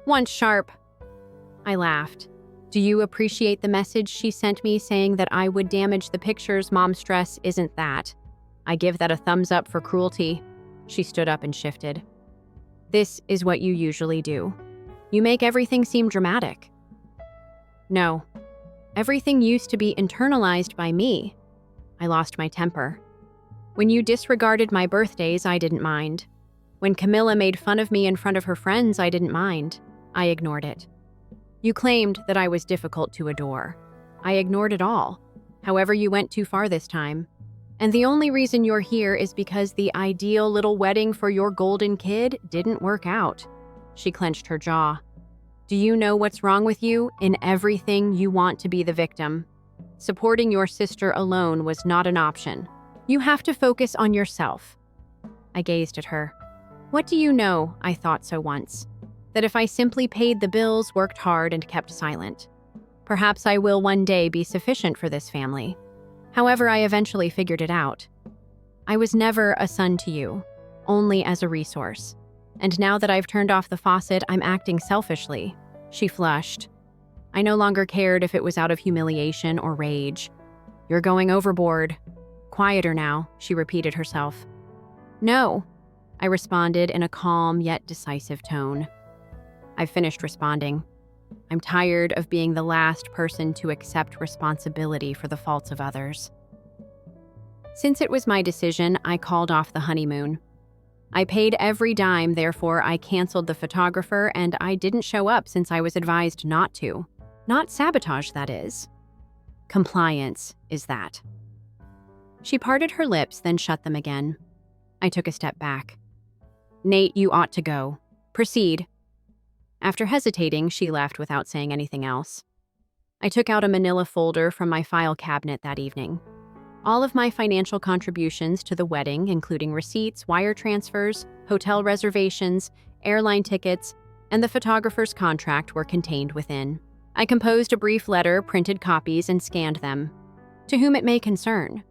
Once sharp. I laughed. Do you appreciate the message she sent me saying that I would damage the pictures? Mom's stress isn't that. I give that a thumbs up for cruelty. She stood up and shifted. This is what you usually do. You make everything seem dramatic. No. Everything used to be internalized by me. I lost my temper. When you disregarded my birthdays, I didn't mind. When Camilla made fun of me in front of her friends, I didn't mind. I ignored it. You claimed that I was difficult to adore. I ignored it all. However, you went too far this time. And the only reason you're here is because the ideal little wedding for your golden kid didn't work out. She clenched her jaw. Do you know what's wrong with you? In everything, you want to be the victim. Supporting your sister alone was not an option. You have to focus on yourself. I gazed at her. What do you know? I thought so once. That if I simply paid the bills, worked hard, and kept silent. Perhaps I will one day be sufficient for this family. However, I eventually figured it out. I was never a son to you, only as a resource. And now that I've turned off the faucet, I'm acting selfishly. She flushed. I no longer cared if it was out of humiliation or rage. You're going overboard. Quieter now, she repeated herself. No, I responded in a calm yet decisive tone. I've finished responding. I'm tired of being the last person to accept responsibility for the faults of others. Since it was my decision, I called off the honeymoon. I paid every dime, therefore I canceled the photographer, and I didn't show up since I was advised not to. Not sabotage, that is. Compliance is that. She parted her lips, then shut them again. I took a step back. Nate, you ought to go. Proceed. After hesitating, she left without saying anything else. I took out a manila folder from my file cabinet that evening. All of my financial contributions to the wedding, including receipts, wire transfers, hotel reservations, airline tickets, and the photographer's contract were contained within. I composed a brief letter, printed copies, and scanned them. To whom it may concern.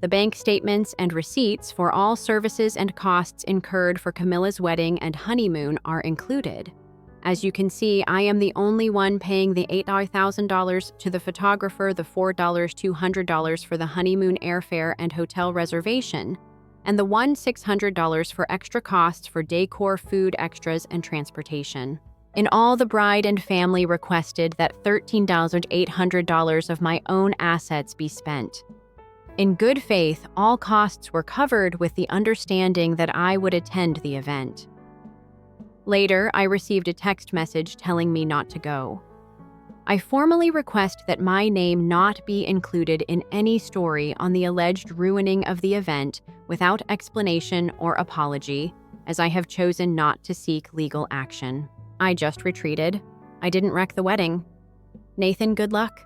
The bank statements and receipts for all services and costs incurred for Camilla's wedding and honeymoon are included. As you can see, I am the only one paying the $8,000 to the photographer, the $200 for the honeymoon airfare and hotel reservation, and the $600 for extra costs for decor, food extras, and transportation. In all, the bride and family requested that $13,800 of my own assets be spent. In good faith, all costs were covered with the understanding that I would attend the event. Later, I received a text message telling me not to go. I formally request that my name not be included in any story on the alleged ruining of the event without explanation or apology, as I have chosen not to seek legal action. I just retreated. I didn't wreck the wedding. Nathan, good luck.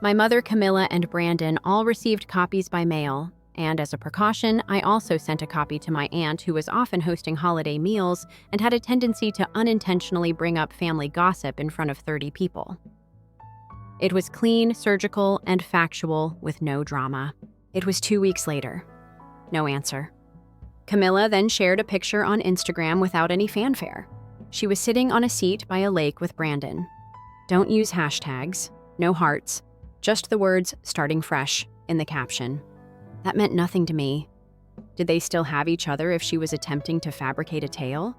My mother, Camilla, and Brandon all received copies by mail, and as a precaution, I also sent a copy to my aunt, who was often hosting holiday meals and had a tendency to unintentionally bring up family gossip in front of 30 people. It was clean, surgical, and factual, with no drama. It was 2 weeks later. No answer. Camilla then shared a picture on Instagram without any fanfare. She was sitting on a seat by a lake with Brandon. Don't use hashtags, no hearts, just the words "starting fresh" in the caption. That meant nothing to me. Did they still have each other if she was attempting to fabricate a tale?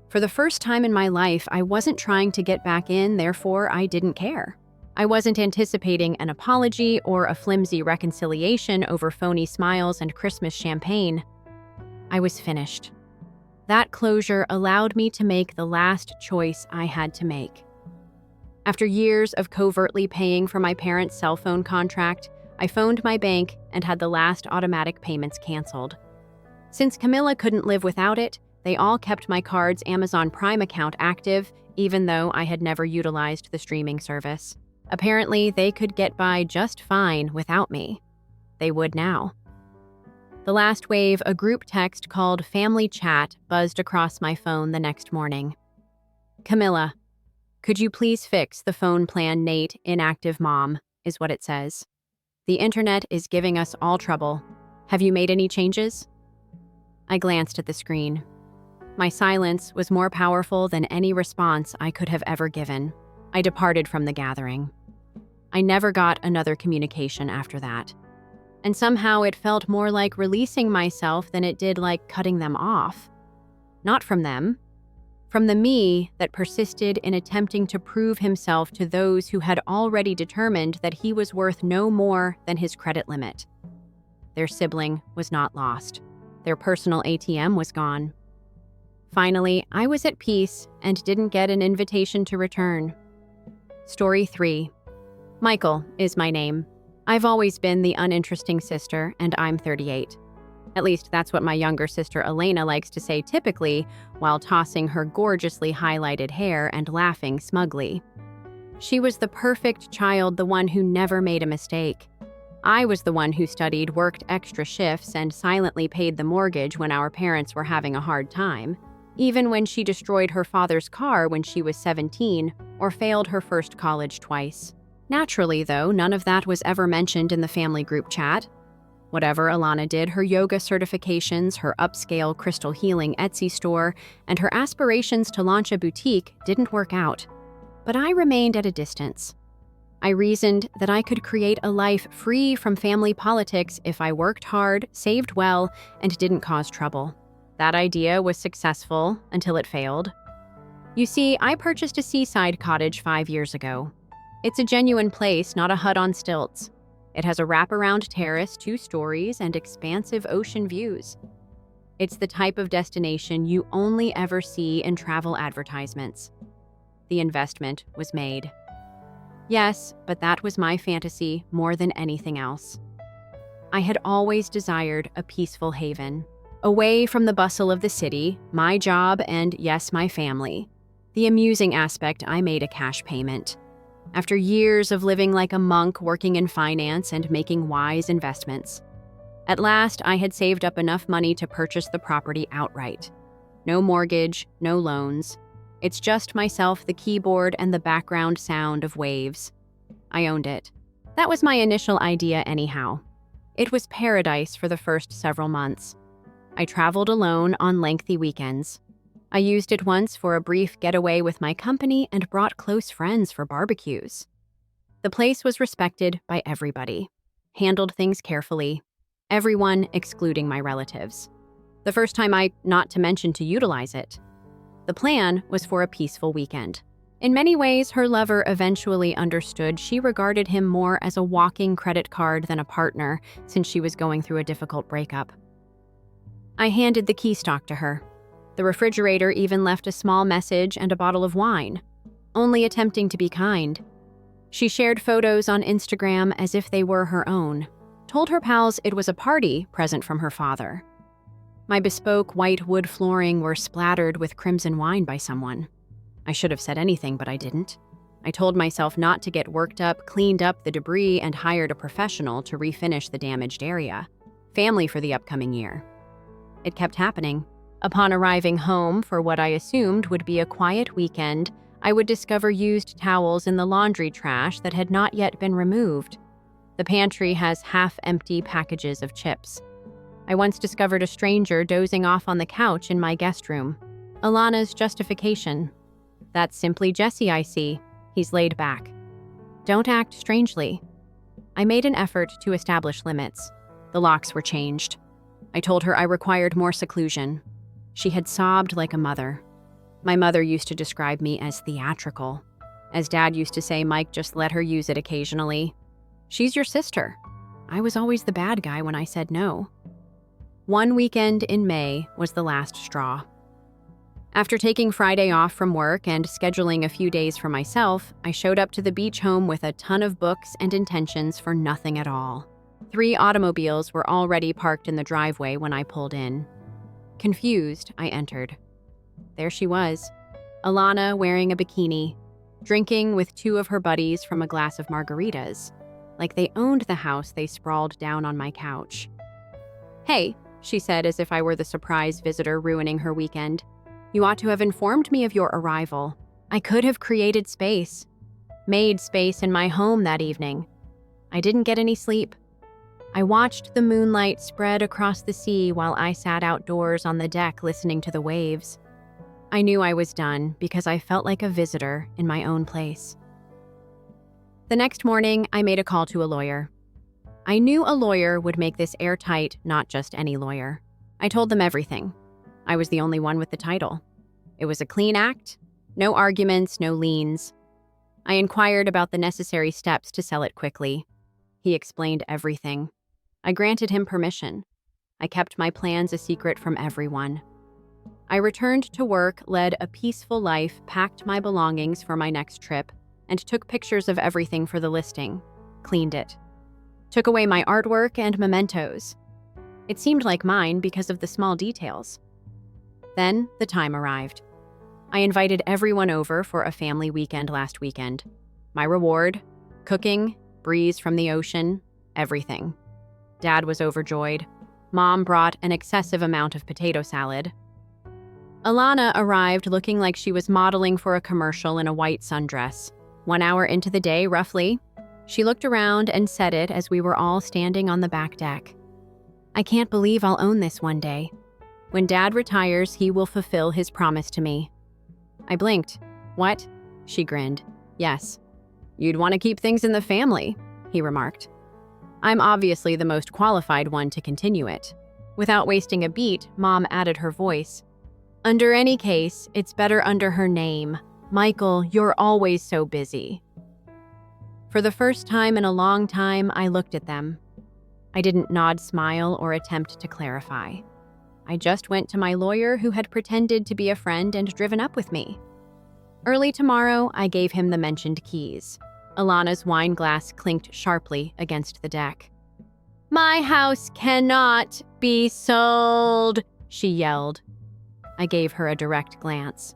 For the first time in my life, I wasn't trying to get back in, therefore I didn't care. I wasn't anticipating an apology or a flimsy reconciliation over phony smiles and Christmas champagne. I was finished. That closure allowed me to make the last choice I had to make. After years of covertly paying for my parents' cell phone contract, I phoned my bank and had the last automatic payments canceled. Since Camilla couldn't live without it, they all kept my card's Amazon Prime account active, even though I had never utilized the streaming service. Apparently, they could get by just fine without me. They would now. The last wave, a group text called Family Chat, buzzed across my phone the next morning. Camilla, could you please fix the phone plan Nate, inactive mom, is what it says. The internet is giving us all trouble. Have you made any changes? I glanced at the screen. My silence was more powerful than any response I could have ever given. I departed from the gathering. I never got another communication after that. And somehow it felt more like releasing myself than it did like cutting them off. Not from them. From the me that persisted in attempting to prove himself to those who had already determined that he was worth no more than his credit limit. Their sibling was not lost. Their personal ATM was gone. Finally, I was at peace and didn't get an invitation to return. Story 3. Michael is my name. I've always been the uninteresting sister, and I'm 38. At least that's what my younger sister Elena likes to say typically, while tossing her gorgeously highlighted hair and laughing smugly. She was the perfect child, the one who never made a mistake. I was the one who studied, worked extra shifts, and silently paid the mortgage when our parents were having a hard time, even when she destroyed her father's car when she was 17 or failed her first college twice. Naturally, though, none of that was ever mentioned in the family group chat. Whatever Alana did, her yoga certifications, her upscale crystal healing Etsy store, and her aspirations to launch a boutique didn't work out. But I remained at a distance. I reasoned that I could create a life free from family politics if I worked hard, saved well, and didn't cause trouble. That idea was successful until it failed. You see, I purchased a seaside cottage 5 years ago. It's a genuine place, not a hut on stilts. It has a wraparound terrace, 2 stories, and expansive ocean views. It's the type of destination you only ever see in travel advertisements. The investment was made. Yes, but that was my fantasy more than anything else. I had always desired a peaceful haven, away from the bustle of the city, my job, and yes, my family. The amusing aspect, I made a cash payment. After years of living like a monk, working in finance and making wise investments. At last, I had saved up enough money to purchase the property outright. No mortgage, no loans. It's just myself, the keyboard, and the background sound of waves. I owned it. That was my initial idea anyhow. It was paradise for the first several months. I traveled alone on lengthy weekends. I used it once for a brief getaway with my company and brought close friends for barbecues. The place was respected by everybody. Handled things carefully. Everyone excluding my relatives. The first time not to mention to utilize it. The plan was for a peaceful weekend. In many ways, her lover eventually understood she regarded him more as a walking credit card than a partner, since she was going through a difficult breakup. I handed the key stock to her. The refrigerator even left a small message and a bottle of wine, only attempting to be kind. She shared photos on Instagram as if they were her own, told her pals it was a party present from her father. My bespoke white wood flooring were splattered with crimson wine by someone. I should have said anything, but I didn't. I told myself not to get worked up, cleaned up the debris, and hired a professional to refinish the damaged area. Family for the upcoming year. It kept happening. Upon arriving home for what I assumed would be a quiet weekend, I would discover used towels in the laundry trash that had not yet been removed. The pantry has half-empty packages of chips. I once discovered a stranger dozing off on the couch in my guest room. Alana's justification. That's simply Jesse, I see. He's laid back. Don't act strangely. I made an effort to establish limits. The locks were changed. I told her I required more seclusion. She had sobbed like a mother. My mother used to describe me as theatrical. As Dad used to say, Mike, just let her use it occasionally. She's your sister. I was always the bad guy when I said no. One weekend in May was the last straw. After taking Friday off from work and scheduling a few days for myself, I showed up to the beach home with a ton of books and intentions for nothing at all. 3 automobiles were already parked in the driveway when I pulled in. Confused, I entered. There she was, Alana wearing a bikini, drinking with 2 of her buddies from a glass of margaritas. Like they owned the house, they sprawled down on my couch. Hey, she said as if I were the surprise visitor ruining her weekend. You ought to have informed me of your arrival. I could have created space. Made space in my home that evening. I didn't get any sleep. I watched the moonlight spread across the sea while I sat outdoors on the deck listening to the waves. I knew I was done because I felt like a visitor in my own place. The next morning, I made a call to a lawyer. I knew a lawyer would make this airtight, not just any lawyer. I told them everything. I was the only one with the title. It was a clean act, no arguments, no liens. I inquired about the necessary steps to sell it quickly. He explained everything. I granted him permission. I kept my plans a secret from everyone. I returned to work, led a peaceful life, packed my belongings for my next trip, and took pictures of everything for the listing. Cleaned it. Took away my artwork and mementos. It seemed like mine because of the small details. Then the time arrived. I invited everyone over for a family weekend last weekend. My reward, cooking, breeze from the ocean, everything. Dad was overjoyed. Mom brought an excessive amount of potato salad. Alana arrived looking like she was modeling for a commercial in a white sundress. 1 hour into the day, roughly, she looked around and said it as we were all standing on the back deck. I can't believe I'll own this one day. When Dad retires, he will fulfill his promise to me. I blinked. What? She grinned. Yes. You'd want to keep things in the family, he remarked. I'm obviously the most qualified one to continue it. Without wasting a beat, Mom added her voice. Under any case, it's better under her name. Michael, you're always so busy. For the first time in a long time, I looked at them. I didn't nod, smile, or attempt to clarify. I just went to my lawyer who had pretended to be a friend and driven up with me. Early tomorrow, I gave him the mentioned keys. Alana's wine glass clinked sharply against the deck. My house cannot be sold, she yelled. I gave her a direct glance.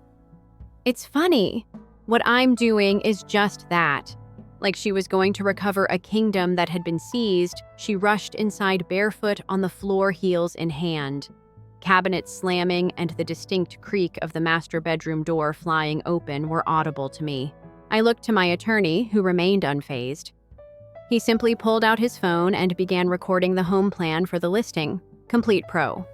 It's funny. What I'm doing is just that. Like she was going to recover a kingdom that had been seized, she rushed inside barefoot on the floor, heels in hand. Cabinets slamming and the distinct creak of the master bedroom door flying open were audible to me. I looked to my attorney, who remained unfazed. He simply pulled out his phone and began recording the home plan for the listing. Complete pro.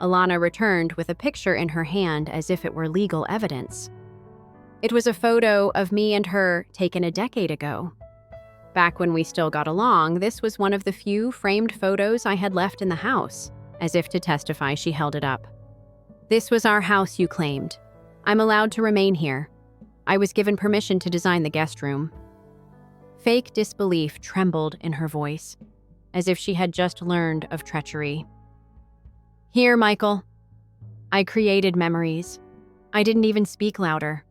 Alana returned with a picture in her hand as if it were legal evidence. It was a photo of me and her taken a decade ago. Back when we still got along, this was one of the few framed photos I had left in the house. As if to testify, she held it up. This was our house, you claimed. I'm allowed to remain here. I was given permission to design the guest room. Fake disbelief trembled in her voice, as if she had just learned of treachery. Here, Michael. I created memories. I didn't even speak louder.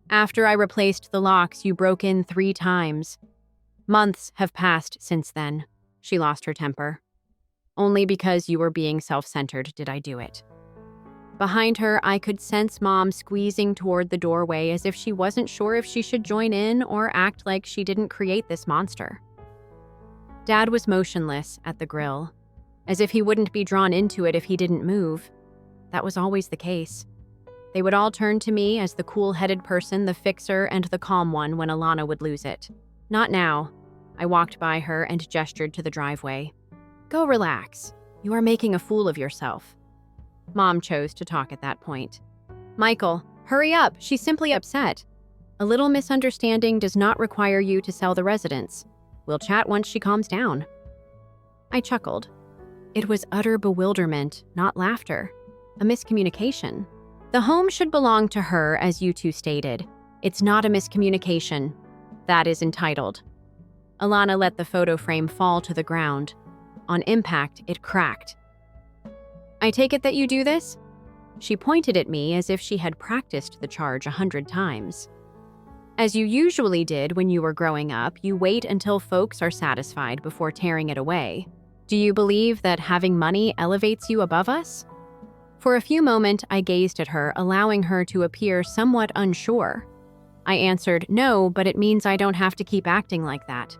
After I replaced the locks, you broke in 3 times. Months have passed since then. She lost her temper. Only because you were being self-centered did I do it. Behind her, I could sense Mom squeezing toward the doorway as if she wasn't sure if she should join in or act like she didn't create this monster. Dad was motionless at the grill, as if he wouldn't be drawn into it if he didn't move. That was always the case. They would all turn to me as the cool-headed person, the fixer, and the calm one when Alana would lose it. Not now. I walked by her and gestured to the driveway. Go relax. You are making a fool of yourself. Mom chose to talk at that point. Michael, hurry up. She's simply upset. A little misunderstanding does not require you to sell the residence. We'll chat once she calms down. I chuckled. It was utter bewilderment, not laughter. A miscommunication. The home should belong to her, as you two stated. It's not a miscommunication. That is entitled. Alana let the photo frame fall to the ground. On impact, it cracked. I take it that you do this? She pointed at me as if she had practiced the charge 100 times. As you usually did when you were growing up, you wait until folks are satisfied before tearing it away. Do you believe that having money elevates you above us? For a few moments, I gazed at her, allowing her to appear somewhat unsure. I answered, no, but it means I don't have to keep acting like that.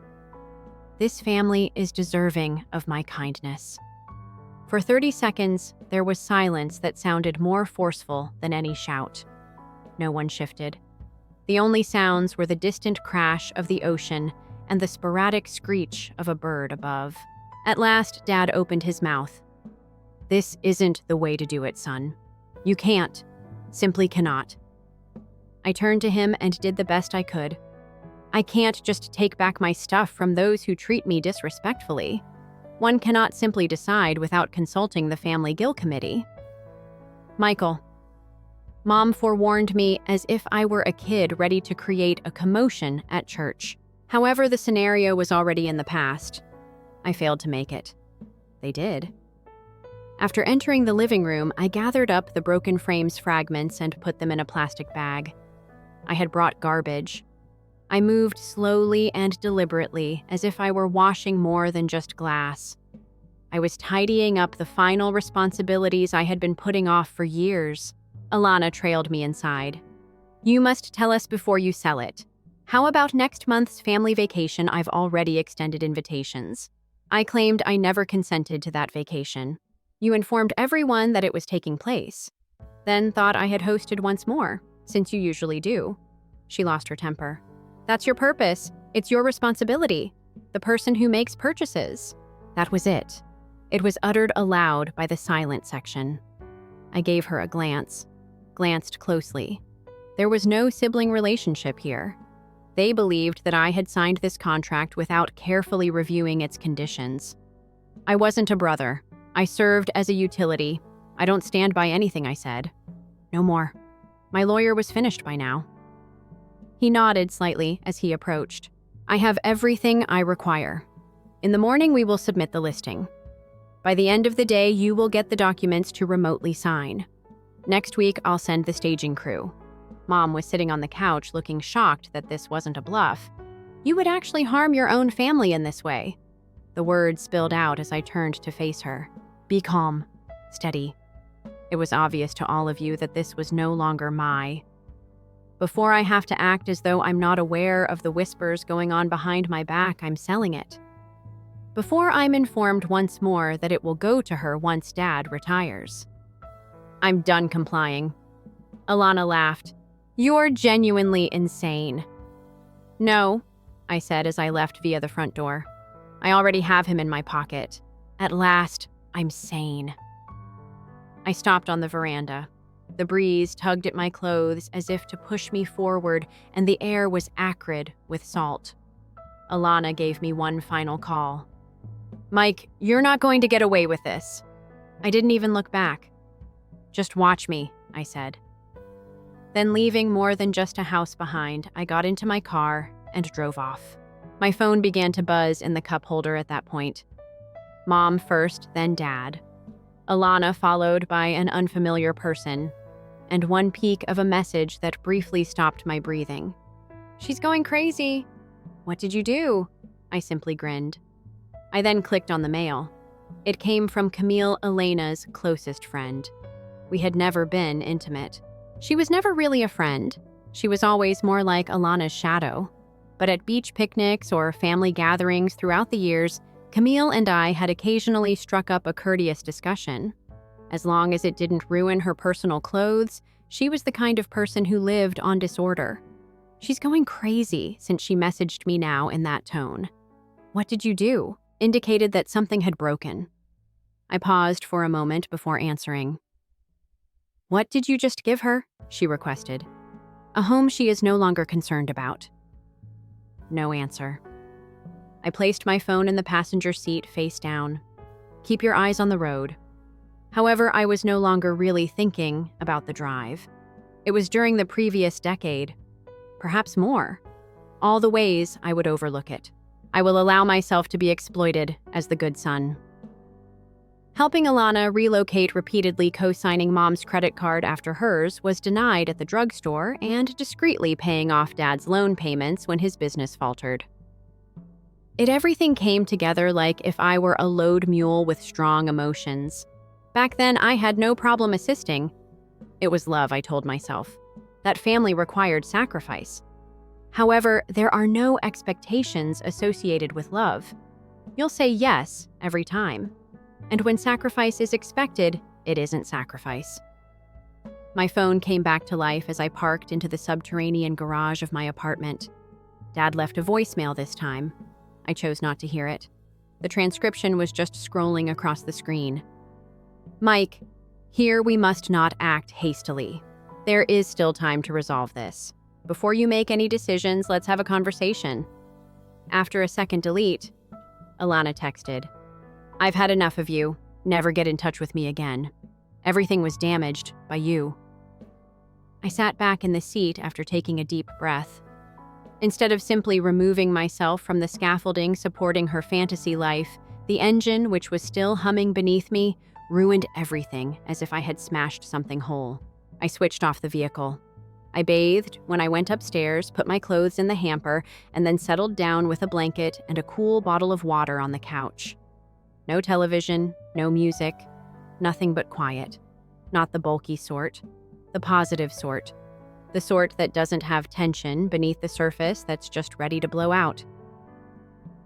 This family is deserving of my kindness. For 30 seconds, there was silence that sounded more forceful than any shout. No one shifted. The only sounds were the distant crash of the ocean and the sporadic screech of a bird above. At last, Dad opened his mouth. This isn't the way to do it, son. You can't. Simply cannot. I turned to him and did the best I could. I can't just take back my stuff from those who treat me disrespectfully. One cannot simply decide without consulting the Family Guild Committee. Michael. Mom forewarned me as if I were a kid ready to create a commotion at church. However, the scenario was already in the past. I failed to make it. They did. After entering the living room, I gathered up the broken frame's fragments and put them in a plastic bag. I had brought garbage. I moved slowly and deliberately, as if I were washing more than just glass. I was tidying up the final responsibilities I had been putting off for years. Alana trailed me inside. You must tell us before you sell it. How about next month's family vacation? I've already extended invitations. I claimed I never consented to that vacation. You informed everyone that it was taking place. Then thought I had hosted once more, since you usually do. She lost her temper. That's your purpose. It's your responsibility. The person who makes purchases. That was it. It was uttered aloud by the silent section. I gave her a glance, glanced closely. There was no sibling relationship here. They believed that I had signed this contract without carefully reviewing its conditions. I wasn't a brother. I served as a utility. I don't stand by anything I said. No more. My lawyer was finished by now. He nodded slightly as he approached. I have everything I require. In the morning, we will submit the listing. By the end of the day, you will get the documents to remotely sign. Next week, I'll send the staging crew. Mom was sitting on the couch looking shocked that this wasn't a bluff. You would actually harm your own family in this way. The words spilled out as I turned to face her. Be calm. Steady. It was obvious to all of you that this was no longer my Before I have to act as though I'm not aware of the whispers going on behind my back, I'm selling it. Before I'm informed once more that it will go to her once Dad retires. I'm done complying. Alana laughed. You're genuinely insane. No, I said as I left via the front door. I already have him in my pocket. At last, I'm sane. I stopped on the veranda. The breeze tugged at my clothes as if to push me forward, and the air was acrid with salt. Alana gave me one final call. Mike, you're not going to get away with this. I didn't even look back. Just watch me, I said. Then, leaving more than just a house behind, I got into my car and drove off. My phone began to buzz in the cup holder at that point. Mom first, then Dad. Alana followed by an unfamiliar person, and one peek of a message that briefly stopped my breathing. She's going crazy. What did you do? I simply grinned. I then clicked on the mail. It came from Camille Elena's closest friend. We had never been intimate. She was never really a friend. She was always more like Alana's shadow. But at beach picnics or family gatherings throughout the years, Camille and I had occasionally struck up a courteous discussion. As long as it didn't ruin her personal clothes, she was the kind of person who lived on disorder. She's going crazy since she messaged me now in that tone. What did you do? Indicated that something had broken. I paused for a moment before answering. What did you just give her? She requested. A home she is no longer concerned about. No answer. I placed my phone in the passenger seat face down. Keep your eyes on the road. However, I was no longer really thinking about the drive. It was during the previous decade, perhaps more, all the ways I would overlook it. I will allow myself to be exploited as the good son. Helping Alana relocate, repeatedly co-signing Mom's credit card after hers was denied at the drugstore, and discreetly paying off Dad's loan payments when his business faltered. Everything came together like if I were a load mule with strong emotions. Back then, I had no problem assisting. It was love, I told myself. That family required sacrifice. However, there are no expectations associated with love. You'll say yes every time. And when sacrifice is expected, it isn't sacrifice. My phone came back to life as I parked into the subterranean garage of my apartment. Dad left a voicemail this time. I chose not to hear it. The transcription was just scrolling across the screen. Mike, here we must not act hastily. There is still time to resolve this. Before you make any decisions, let's have a conversation. After a second delete, Alana texted, I've had enough of you. Never get in touch with me again. Everything was damaged by you. I sat back in the seat after taking a deep breath. Instead of simply removing myself from the scaffolding supporting her fantasy life, the engine, which was still humming beneath me, ruined everything as if I had smashed something whole. I switched off the vehicle. I bathed when I went upstairs, put my clothes in the hamper, and then settled down with a blanket and a cool bottle of water on the couch. No television, no music, nothing but quiet. Not the bulky sort, the positive sort. The sort that doesn't have tension beneath the surface that's just ready to blow out.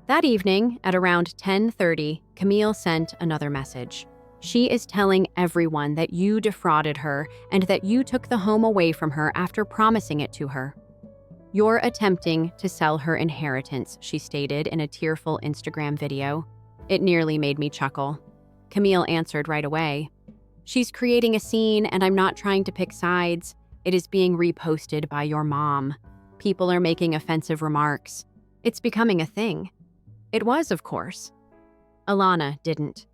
That evening, at around 10:30, Camille sent another message. She is telling everyone that you defrauded her and that you took the home away from her after promising it to her. You're attempting to sell her inheritance, she stated in a tearful Instagram video. It nearly made me chuckle. Camille answered right away. She's creating a scene, and I'm not trying to pick sides. It is being reposted by your mom. People are making offensive remarks. It's becoming a thing. It was, of course. Alana didn't.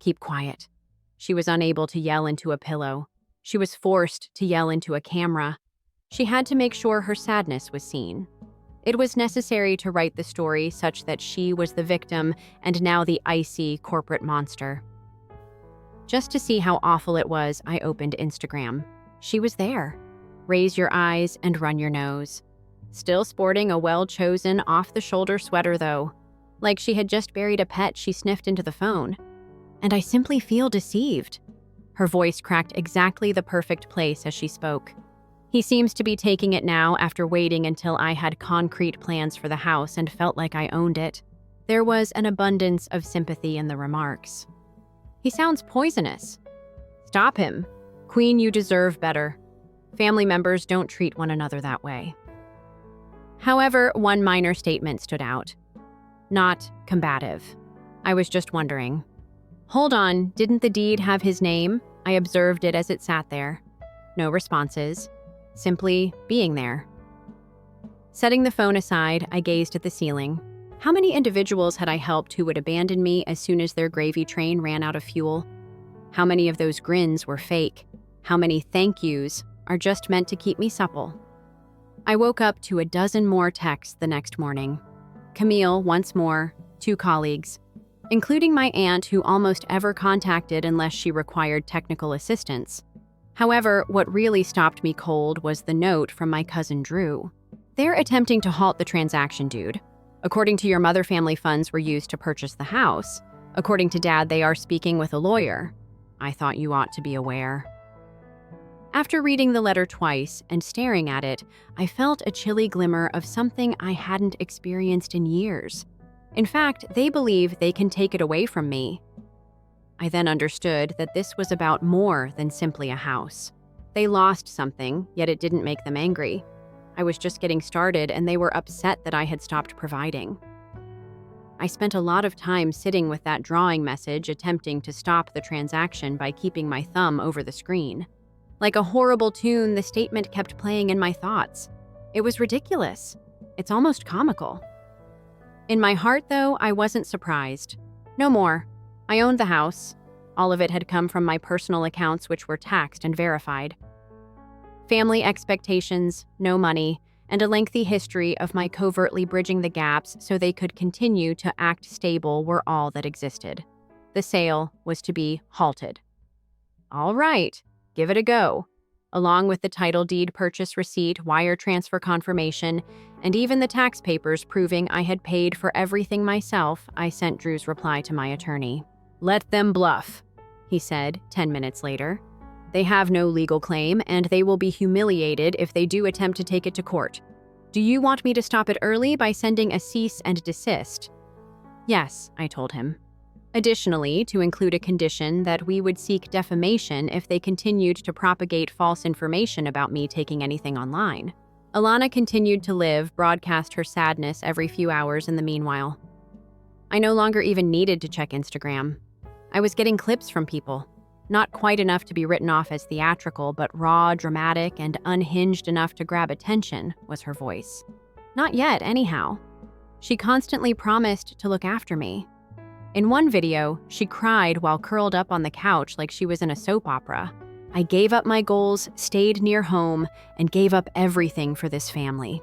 Keep quiet. She was unable to yell into a pillow. She was forced to yell into a camera. She had to make sure her sadness was seen. It was necessary to write the story such that she was the victim and now the icy corporate monster. Just to see how awful it was, I opened Instagram. She was there. Raise your eyes and run your nose. Still sporting a well-chosen off-the-shoulder sweater, though. Like she had just buried a pet, she sniffed into the phone. And I simply feel deceived. Her voice cracked exactly the perfect place as she spoke. He seems to be taking it now after waiting until I had concrete plans for the house and felt like I owned it. There was an abundance of sympathy in the remarks. He sounds poisonous. Stop him. Queen, you deserve better. Family members don't treat one another that way. However, one minor statement stood out. Not combative. I was just wondering. Hold on, didn't the deed have his name? I observed it as it sat there. No responses. Simply being there. Setting the phone aside, I gazed at the ceiling. How many individuals had I helped who would abandon me as soon as their gravy train ran out of fuel? How many of those grins were fake? How many thank yous are just meant to keep me supple? I woke up to a dozen more texts the next morning. Camille, once more, 2 colleagues, including my aunt who almost ever contacted unless she required technical assistance. However, what really stopped me cold was the note from my cousin Drew. They're attempting to halt the transaction, dude. According to your mother, family funds were used to purchase the house. According to Dad, they are speaking with a lawyer. I thought you ought to be aware. After reading the letter twice and staring at it, I felt a chilly glimmer of something I hadn't experienced in years. In fact, they believe they can take it away from me. I then understood that this was about more than simply a house. They lost something, yet it didn't make them angry. I was just getting started and they were upset that I had stopped providing. I spent a lot of time sitting with that drawing message, attempting to stop the transaction by keeping my thumb over the screen. Like a horrible tune, the statement kept playing in my thoughts. It was ridiculous. It's almost comical. In my heart, though, I wasn't surprised. No more. I owned the house. All of it had come from my personal accounts, which were taxed and verified. Family expectations, no money, and a lengthy history of my covertly bridging the gaps so they could continue to act stable were all that existed. The sale was to be halted. All right, give it a go. Along with the title deed purchase receipt, wire transfer confirmation, and even the tax papers proving I had paid for everything myself, I sent Drew's reply to my attorney. Let them bluff, he said 10 minutes later. They have no legal claim, and they will be humiliated if they do attempt to take it to court. Do you want me to stop it early by sending a cease and desist? Yes, I told him. Additionally, to include a condition that we would seek defamation if they continued to propagate false information about me taking anything online. Alana continued to live, broadcast her sadness every few hours in the meanwhile. I no longer even needed to check Instagram. I was getting clips from people. Not quite enough to be written off as theatrical, but raw, dramatic, and unhinged enough to grab attention, was her voice. Not yet, anyhow. She constantly promised to look after me. In one video, she cried while curled up on the couch like she was in a soap opera. I gave up my goals, stayed near home, and gave up everything for this family.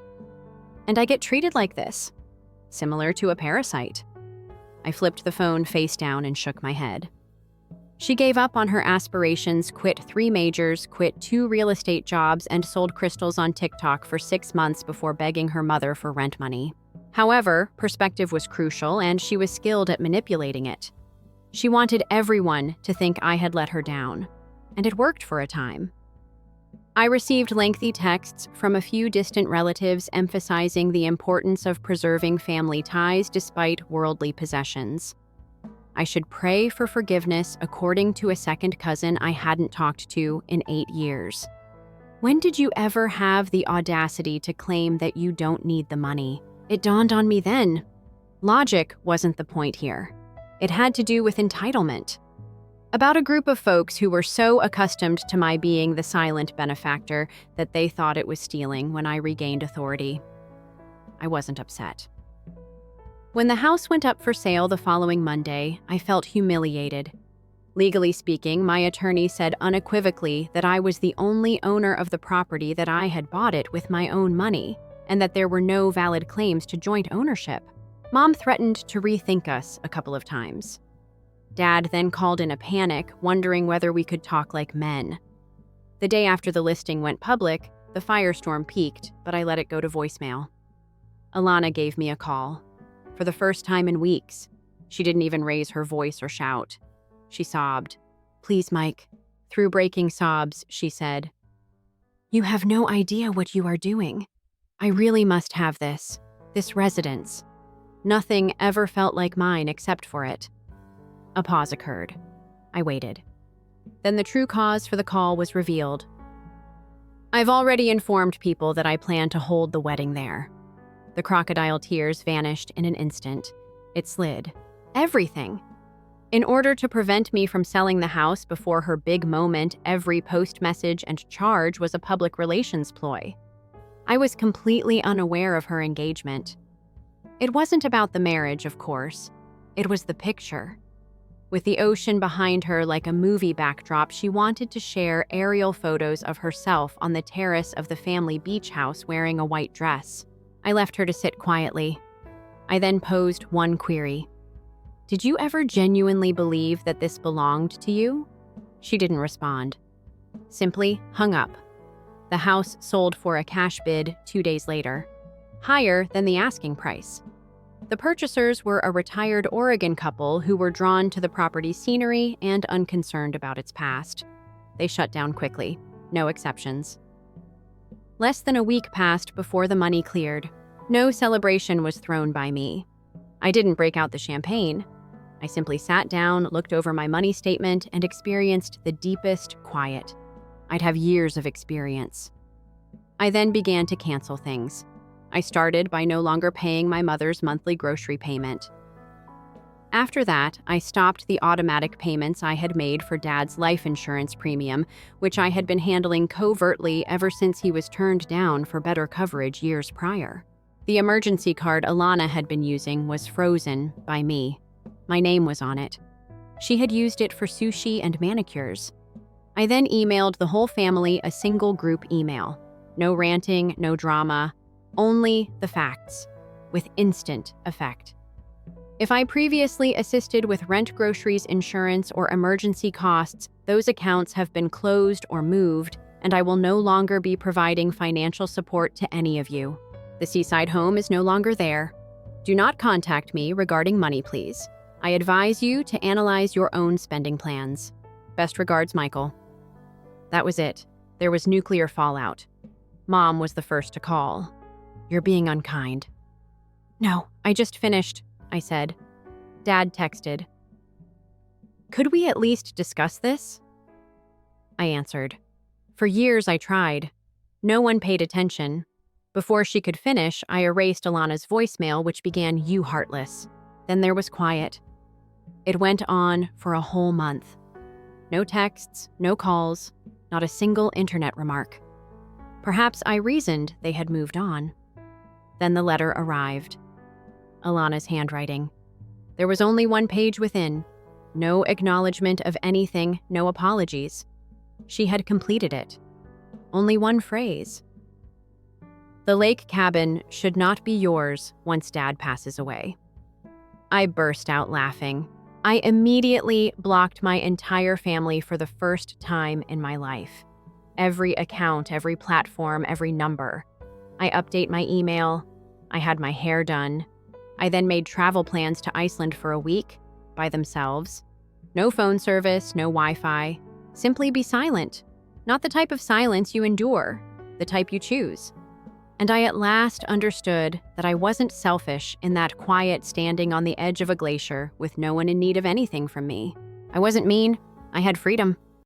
And I get treated like this, similar to a parasite. I flipped the phone face down and shook my head. She gave up on her aspirations, quit 3 majors, quit 2 real estate jobs, and sold crystals on TikTok for 6 months before begging her mother for rent money. However, perspective was crucial, and she was skilled at manipulating it. She wanted everyone to think I had let her down, and it worked for a time. I received lengthy texts from a few distant relatives emphasizing the importance of preserving family ties despite worldly possessions. I should pray for forgiveness according to a second cousin I hadn't talked to in 8 years. When did you ever have the audacity to claim that you don't need the money? It dawned on me then. Logic wasn't the point here. It had to do with entitlement. About a group of folks who were so accustomed to my being the silent benefactor that they thought it was stealing when I regained authority. I wasn't upset. When the house went up for sale the following Monday, I felt humiliated. Legally speaking, my attorney said unequivocally that I was the only owner of the property, that I had bought it with my own money, and that there were no valid claims to joint ownership. Mom threatened to rethink us a couple of times. Dad then called in a panic, wondering whether we could talk like men. The day after the listing went public, the firestorm peaked, but I let it go to voicemail. Alana gave me a call. For the first time in weeks, she didn't even raise her voice or shout. She sobbed. "Please, Mike." Through breaking sobs, she said, You have no idea what you are doing. I really must have this residence. Nothing ever felt like mine except for it. A pause occurred. I waited. Then the true cause for the call was revealed. I've already informed people that I plan to hold the wedding there. The crocodile tears vanished in an instant. It slid. Everything. In order to prevent me from selling the house before her big moment, every post message and charge was a public relations ploy. I was completely unaware of her engagement. It wasn't about the marriage, of course. It was the picture. With the ocean behind her like a movie backdrop, she wanted to share aerial photos of herself on the terrace of the family beach house wearing a white dress. I left her to sit quietly. I then posed one query. Did you ever genuinely believe that this belonged to you? She didn't respond. Simply hung up. The house sold for a cash bid 2 days later, higher than the asking price. The purchasers were a retired Oregon couple who were drawn to the property's scenery and unconcerned about its past. They shut down quickly, no exceptions. Less than a week passed before the money cleared. No celebration was thrown by me. I didn't break out the champagne. I simply sat down, looked over my money statement, and experienced the deepest quiet. I'd have years of experience. I then began to cancel things. I started by no longer paying my mother's monthly grocery payment. After that, I stopped the automatic payments I had made for Dad's life insurance premium, which I had been handling covertly ever since he was turned down for better coverage years prior. The emergency card Alana had been using was frozen by me. My name was on it. She had used it for sushi and manicures. I then emailed the whole family a single group email. No ranting, no drama. Only the facts, with instant effect. If I previously assisted with rent, groceries, insurance, or emergency costs, those accounts have been closed or moved, and I will no longer be providing financial support to any of you. The seaside home is no longer there. Do not contact me regarding money, please. I advise you to analyze your own spending plans. Best regards, Michael. That was it. There was nuclear fallout. Mom was the first to call. You're being unkind. No, I just finished, I said. Dad texted. Could we at least discuss this? I answered. For years I tried. No one paid attention. Before she could finish, I erased Alana's voicemail, which began, "You heartless." Then there was quiet. It went on for a whole month. No texts, no calls, not a single internet remark. Perhaps I reasoned they had moved on. Then the letter arrived. Alana's handwriting. There was only one page within. No acknowledgement of anything, no apologies. She had completed it. Only one phrase. The lake cabin should not be yours once Dad passes away. I burst out laughing. I immediately blocked my entire family for the first time in my life. Every account, every platform, every number. I update my email. I had my hair done. I then made travel plans to Iceland for a week, by themselves. No phone service, no Wi-Fi. Simply be silent. Not the type of silence you endure, the type you choose. And I at last understood that I wasn't selfish in that quiet standing on the edge of a glacier with no one in need of anything from me. I wasn't mean. I had freedom.